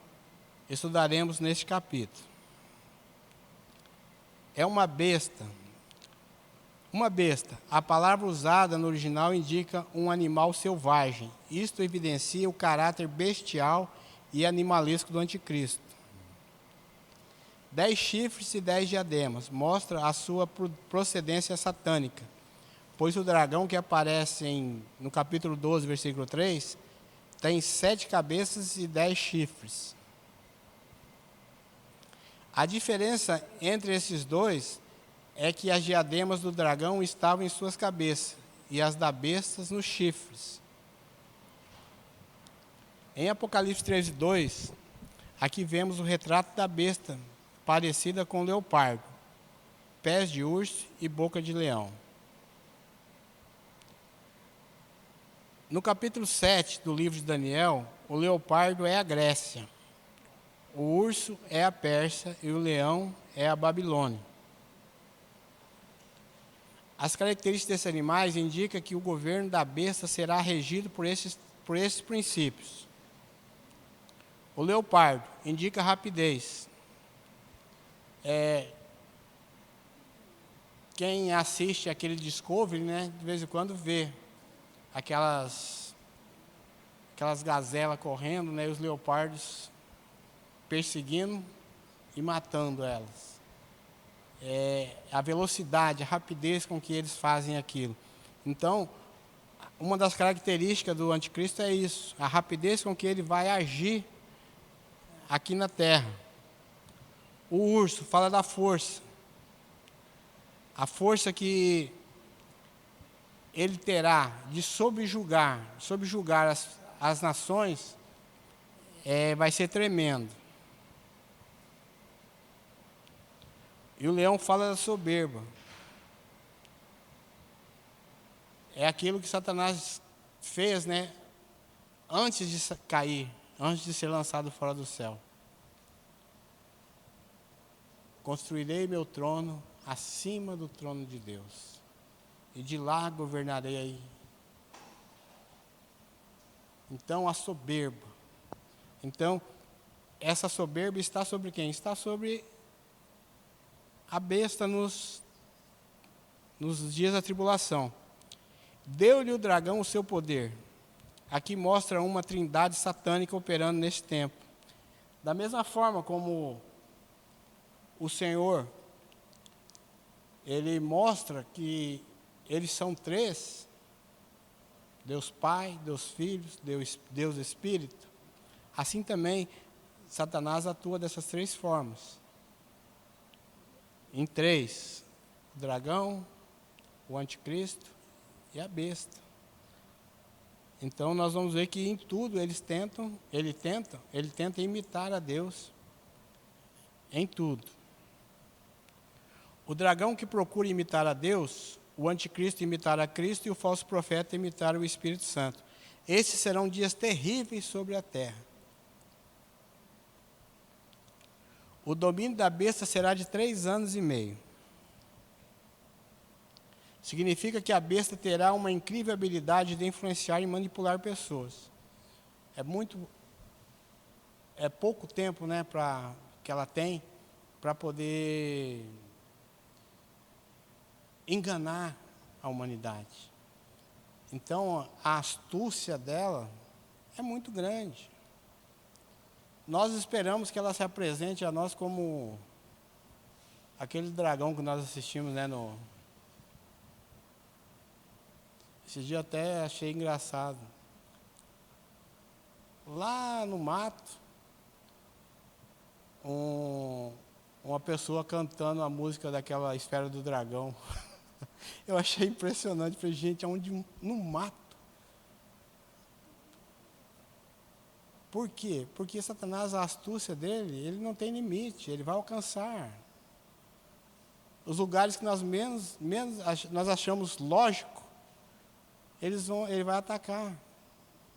[SPEAKER 1] estudaremos neste capítulo. É uma besta. Uma besta. A palavra usada no original indica um animal selvagem. Isto evidencia o caráter bestial e animalesco do anticristo. 10 chifres e 10 diademas mostra a sua procedência satânica, pois o dragão que aparece no capítulo 12, versículo 3, tem 7 cabeças e 10 chifres. A diferença entre esses dois é que as diademas do dragão estavam em suas cabeças e as da besta nos chifres. Em Apocalipse 13, 2, aqui vemos o retrato da besta, parecida com leopardo, pés de urso e boca de leão. No capítulo 7 do livro de Daniel, o leopardo é a Grécia, o urso é a Pérsia e o leão é a Babilônia. As características desses animais indicam que o governo da besta será regido por esses princípios. O leopardo indica rapidez. quem assiste aquele Discovery, né, de vez em quando vê aquelas gazelas correndo, né, e os leopardos perseguindo e matando elas. A velocidade, a rapidez com que eles fazem aquilo. Então, uma das características do anticristo é isso, a rapidez com que ele vai agir aqui na terra. O urso fala da força. A força que ele terá de subjugar as nações, vai ser tremendo. E o leão fala da soberba. É aquilo que Satanás fez, né, antes de cair, antes de ser lançado fora do céu. Construirei meu trono acima do trono de Deus, e de lá governarei. Então, a soberba. Então, essa soberba está sobre quem? Está sobre a besta nos dias da tribulação. Deu-lhe o dragão o seu poder. Aqui mostra uma trindade satânica operando nesse tempo. Da mesma forma como o Senhor, ele mostra que eles são três: Deus Pai, Deus Filho, Deus Espírito. Assim também, Satanás atua dessas três formas. Em três: o dragão, o anticristo e a besta. Então nós vamos ver que em tudo ele tenta imitar a Deus. Em tudo. O dragão que procura imitar a Deus, o anticristo imitar a Cristo e o falso profeta imitar o Espírito Santo. Esses serão dias terríveis sobre a terra. O domínio da besta será de 3 anos e meio. Significa que a besta terá uma incrível habilidade de influenciar e manipular pessoas. É pouco tempo, né, que ela tem para poder enganar a humanidade. Então, a astúcia dela é muito grande. Nós esperamos que ela se apresente a nós como aquele dragão que nós assistimos, né, Esse dia até achei engraçado. Lá no mato, uma pessoa cantando a música daquela Esfera do Dragão. Eu achei impressionante. Falei, gente, aonde? No mato. Por quê? Porque Satanás, a astúcia dele, ele não tem limite, ele vai alcançar. Os lugares que nós menos nós achamos lógico, ele vai atacar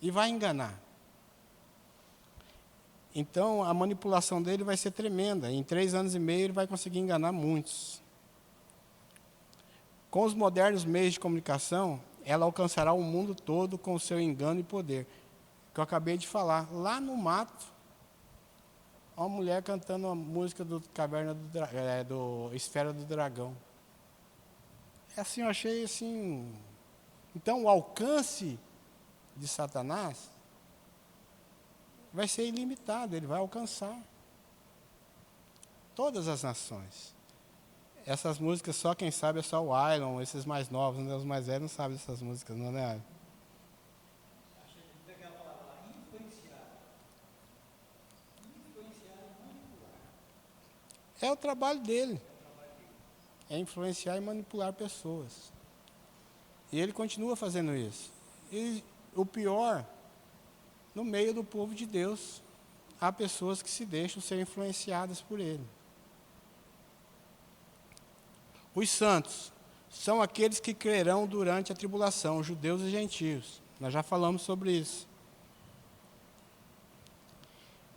[SPEAKER 1] e vai enganar. Então, a manipulação dele vai ser tremenda. Em 3 anos e meio, ele vai conseguir enganar muitos. Com os modernos meios de comunicação, ela alcançará o mundo todo com o seu engano e poder. Que eu acabei de falar. Lá no mato, uma mulher cantando a música do Esfera do Dragão. É assim, eu achei assim. Então, o alcance de Satanás vai ser ilimitado, ele vai alcançar todas as nações. Essas músicas só quem sabe é só o Iron, esses mais novos, né? Os mais velhos não sabem dessas músicas, não é, Iron?
[SPEAKER 2] Achei que pegar a palavra influenciar. Influenciar e manipular.
[SPEAKER 1] É o trabalho dele. É influenciar e manipular pessoas. E ele continua fazendo isso. E o pior, no meio do povo de Deus, há pessoas que se deixam ser influenciadas por ele. Os santos são aqueles que crerão durante a tribulação, judeus e gentios. Nós já falamos sobre isso.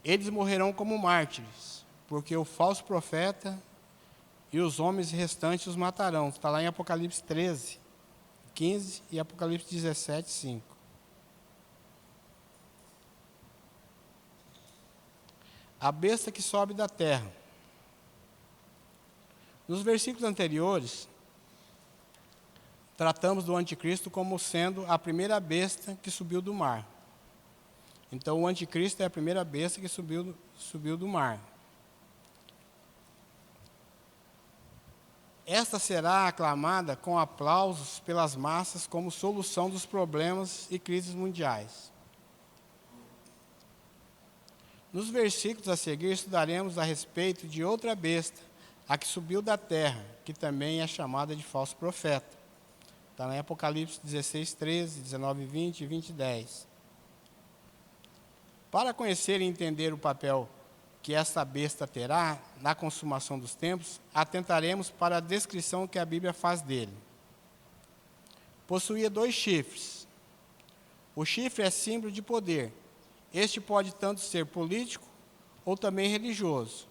[SPEAKER 1] Eles morrerão como mártires, porque o falso profeta e os homens restantes os matarão. Está lá em Apocalipse 13, 15 e Apocalipse 17, 5. A besta que sobe da terra. Nos versículos anteriores, tratamos do anticristo como sendo a primeira besta que subiu do mar. Então, o anticristo é a primeira besta que subiu do mar. Esta será aclamada com aplausos pelas massas como solução dos problemas e crises mundiais. Nos versículos a seguir, estudaremos a respeito de outra besta, a que subiu da terra, que também é chamada de falso profeta. Está em Apocalipse 16, 13, 19, 20 e 20, 10. Para conhecer e entender o papel que essa besta terá na consumação dos tempos, atentaremos para a descrição que a Bíblia faz dele. Possuía 2 chifres. O chifre é símbolo de poder. Este pode tanto ser político ou também religioso.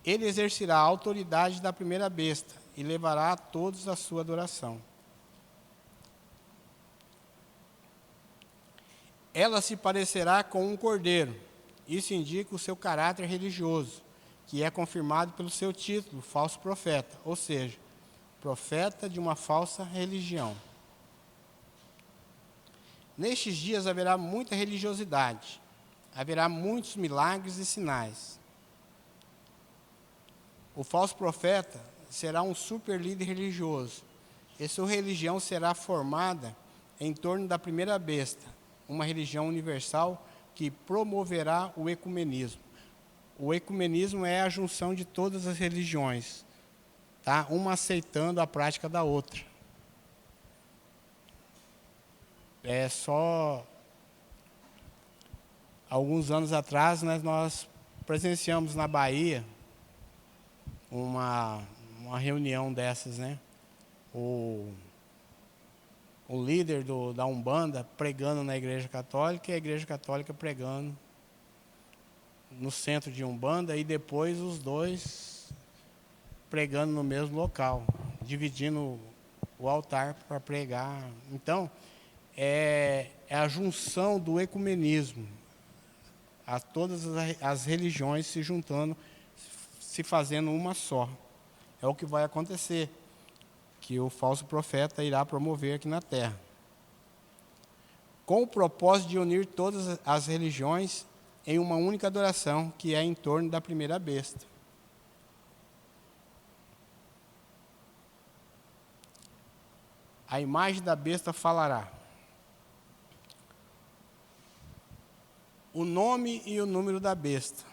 [SPEAKER 1] Ele exercerá a autoridade da primeira besta e levará a todos à sua adoração. Ela se parecerá com um cordeiro. Isso indica o seu caráter religioso, que é confirmado pelo seu título, falso profeta, ou seja, profeta de uma falsa religião. Nestes dias haverá muita religiosidade, haverá muitos milagres e sinais. O falso profeta será um super líder religioso, e sua religião será formada em torno da primeira besta, uma religião universal que promoverá o ecumenismo. O ecumenismo é a junção de todas as religiões, tá? Uma aceitando a prática da outra. É só alguns anos atrás, nós presenciamos na Bahia uma reunião dessas, né? O líder da Umbanda pregando na Igreja Católica e a Igreja Católica pregando no centro de Umbanda, e depois os dois pregando no mesmo local, dividindo o altar para pregar. Então, é a junção do ecumenismo, a todas as religiões se juntando, se fazendo uma só. É o que vai acontecer, que o falso profeta irá promover aqui na terra, com o propósito de unir todas as religiões em uma única adoração, que é em torno da primeira besta. A imagem da besta falará. O nome e o número da besta.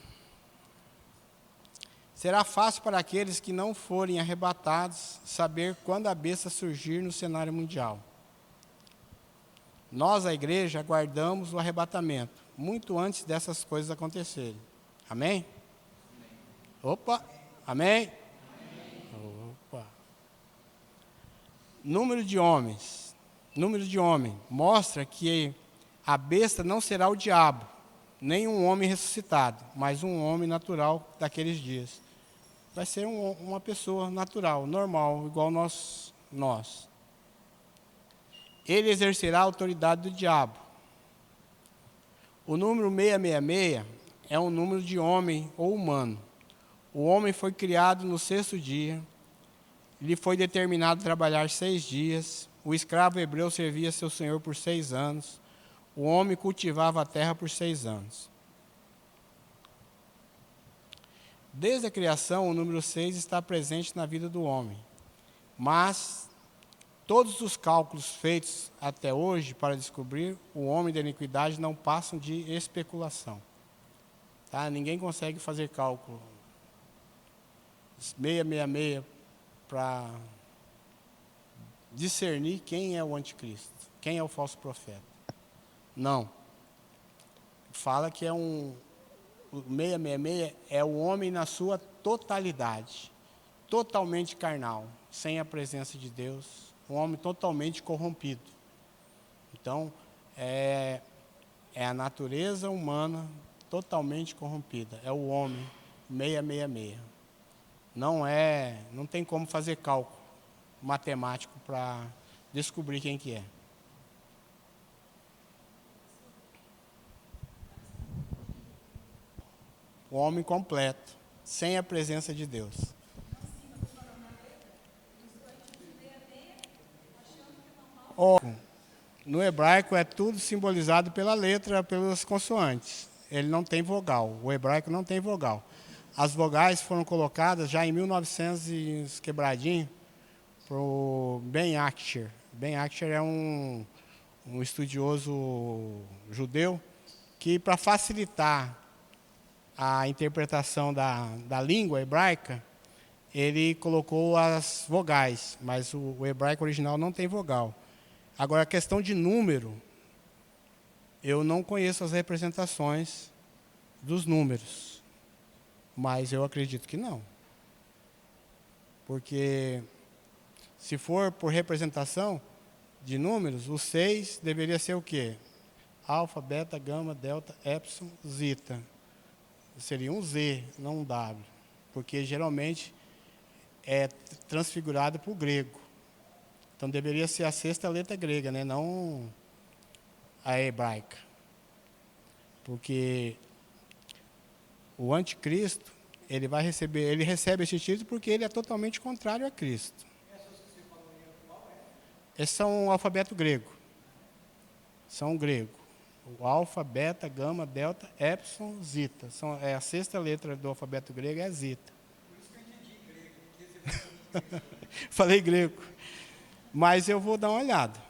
[SPEAKER 1] Será fácil para aqueles que não forem arrebatados saber quando a besta surgir no cenário mundial. Nós, a igreja, aguardamos o arrebatamento, muito antes dessas coisas acontecerem. Amém? Opa! Amém? Opa! Número de homens. Número de homem mostra que a besta não será o diabo, nem um homem ressuscitado, mas um homem natural daqueles dias. Vai ser uma pessoa natural, normal, igual nós. Ele exercerá a autoridade do diabo. O número 666 é um número de homem ou humano. O homem foi criado no 6º dia, lhe foi determinado trabalhar 6 dias, o escravo hebreu servia seu senhor por 6 anos, o homem cultivava a terra por 6 anos. Desde a criação, o número 6 está presente na vida do homem. Mas todos os cálculos feitos até hoje para descobrir o homem da iniquidade não passam de especulação. Tá? Ninguém consegue fazer cálculo 666 para discernir quem é o anticristo, quem é o falso profeta. Não. Fala que é o 666 é o homem na sua totalidade, totalmente carnal, sem a presença de Deus, um homem totalmente corrompido. Então, é a natureza humana totalmente corrompida, é o homem 666. Não tem como fazer cálculo matemático para descobrir quem que é. O homem completo, sem a presença de Deus. No hebraico é tudo simbolizado pela letra, pelas consoantes. Ele não tem vogal. O hebraico não tem vogal. As vogais foram colocadas já em 1900 e uns quebradinho por Ben Acher. Ben Acher é um estudioso judeu que, para facilitar a interpretação da língua hebraica, ele colocou as vogais, mas o hebraico original não tem vogal. Agora, a questão de número, eu não conheço as representações dos números, mas eu acredito que não. Porque, se for por representação de números, o 6 deveria ser o quê? Alfa, beta, gama, delta, epsilon, zeta. Seria um Z, não um W, porque geralmente é transfigurado para o grego. Então deveria ser a sexta letra grega, né? Não a hebraica. Porque o anticristo, ele recebe esse título porque ele é totalmente contrário a Cristo. Esses são o alfabeto grego. São grego. O alfa, beta, gama, delta, epsilon, zeta. A sexta letra do alfabeto grego é zeta.
[SPEAKER 2] Por isso que eu entendi grego.
[SPEAKER 1] Falei grego. Mas eu vou dar uma olhada.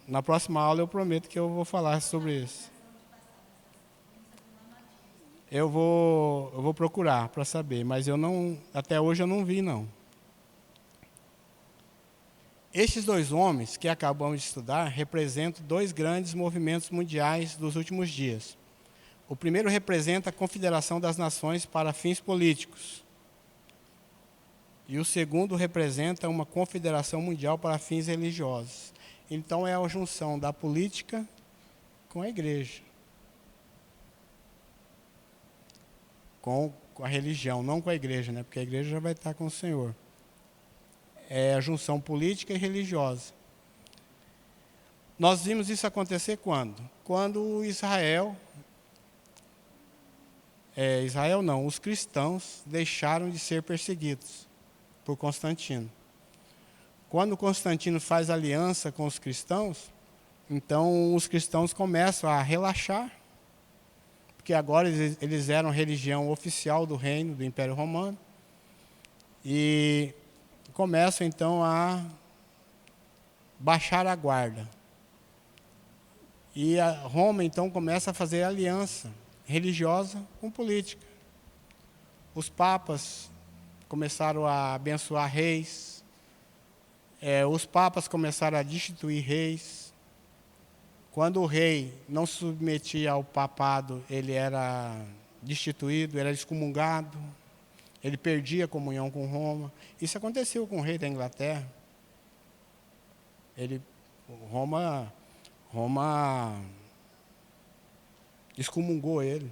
[SPEAKER 1] Na próxima aula eu prometo que eu vou falar sobre isso. Eu vou procurar para saber, mas até hoje eu não vi, não. Estes dois homens que acabamos de estudar representam dois grandes movimentos mundiais dos últimos dias. O primeiro representa a Confederação das Nações para fins políticos. E o segundo representa uma confederação mundial para fins religiosos. Então é a junção da política com a igreja. Com a religião, não com a igreja, né? Porque a igreja já vai estar com o Senhor. É a junção política e religiosa. Nós vimos isso acontecer quando? Quando os cristãos deixaram de ser perseguidos por Constantino. Quando Constantino faz aliança com os cristãos, então os cristãos começam a relaxar, porque agora eles eram religião oficial do reino, do Império Romano, e começam então a baixar a guarda. E a Roma então começa a fazer aliança religiosa com política. Os papas começaram a abençoar reis, os papas começaram a destituir reis. Quando o rei não se submetia ao papado, ele era destituído, era excomungado, ele perdia a comunhão com Roma. Isso aconteceu com o rei da Inglaterra. Roma excomungou ele.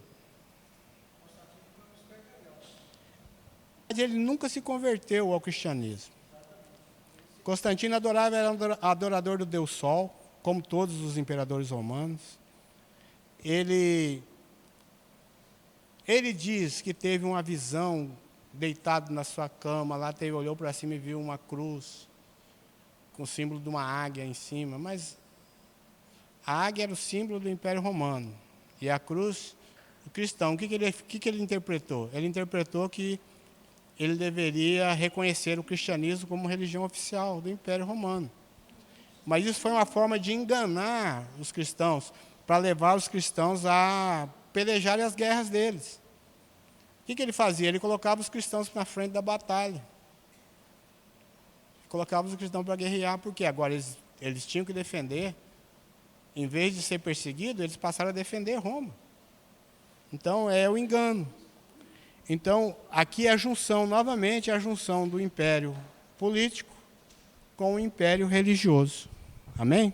[SPEAKER 1] Ele nunca se converteu ao cristianismo. Constantino era adorador do Deus Sol, como todos os imperadores romanos. Ele diz que teve uma visão, deitado na sua cama, lá olhou para cima e viu uma cruz, com o símbolo de uma águia em cima, mas a águia era o símbolo do Império Romano, e a cruz, o cristão, o que ele interpretou? Ele interpretou que ele deveria reconhecer o cristianismo como religião oficial do Império Romano. Mas isso foi uma forma de enganar os cristãos, para levar os cristãos a pelejarem as guerras deles. O que ele fazia? Ele colocava os cristãos na frente da batalha. Colocava os cristãos para guerrear, porque agora eles tinham que defender. Em vez de ser perseguidos, eles passaram a defender Roma. Então, é o engano. Então, aqui é a junção, novamente, a junção do império político com o império religioso. Amém?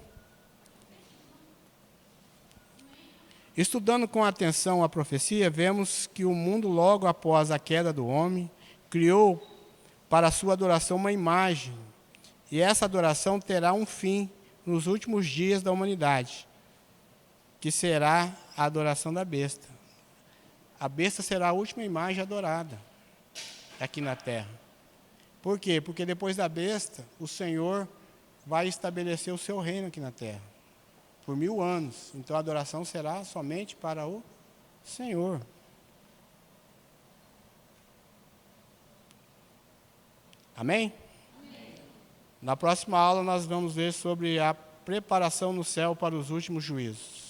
[SPEAKER 1] Estudando com atenção a profecia, vemos que o mundo, logo após a queda do homem, criou para a sua adoração uma imagem. E essa adoração terá um fim nos últimos dias da humanidade, que será a adoração da besta. A besta será a última imagem adorada aqui na terra. Por quê? Porque depois da besta, o Senhor vai estabelecer o seu reino aqui na terra, por 1000 anos. Então a adoração será somente para o Senhor. Amém? Amém? Na próxima aula nós vamos ver sobre a preparação no céu para os últimos juízos.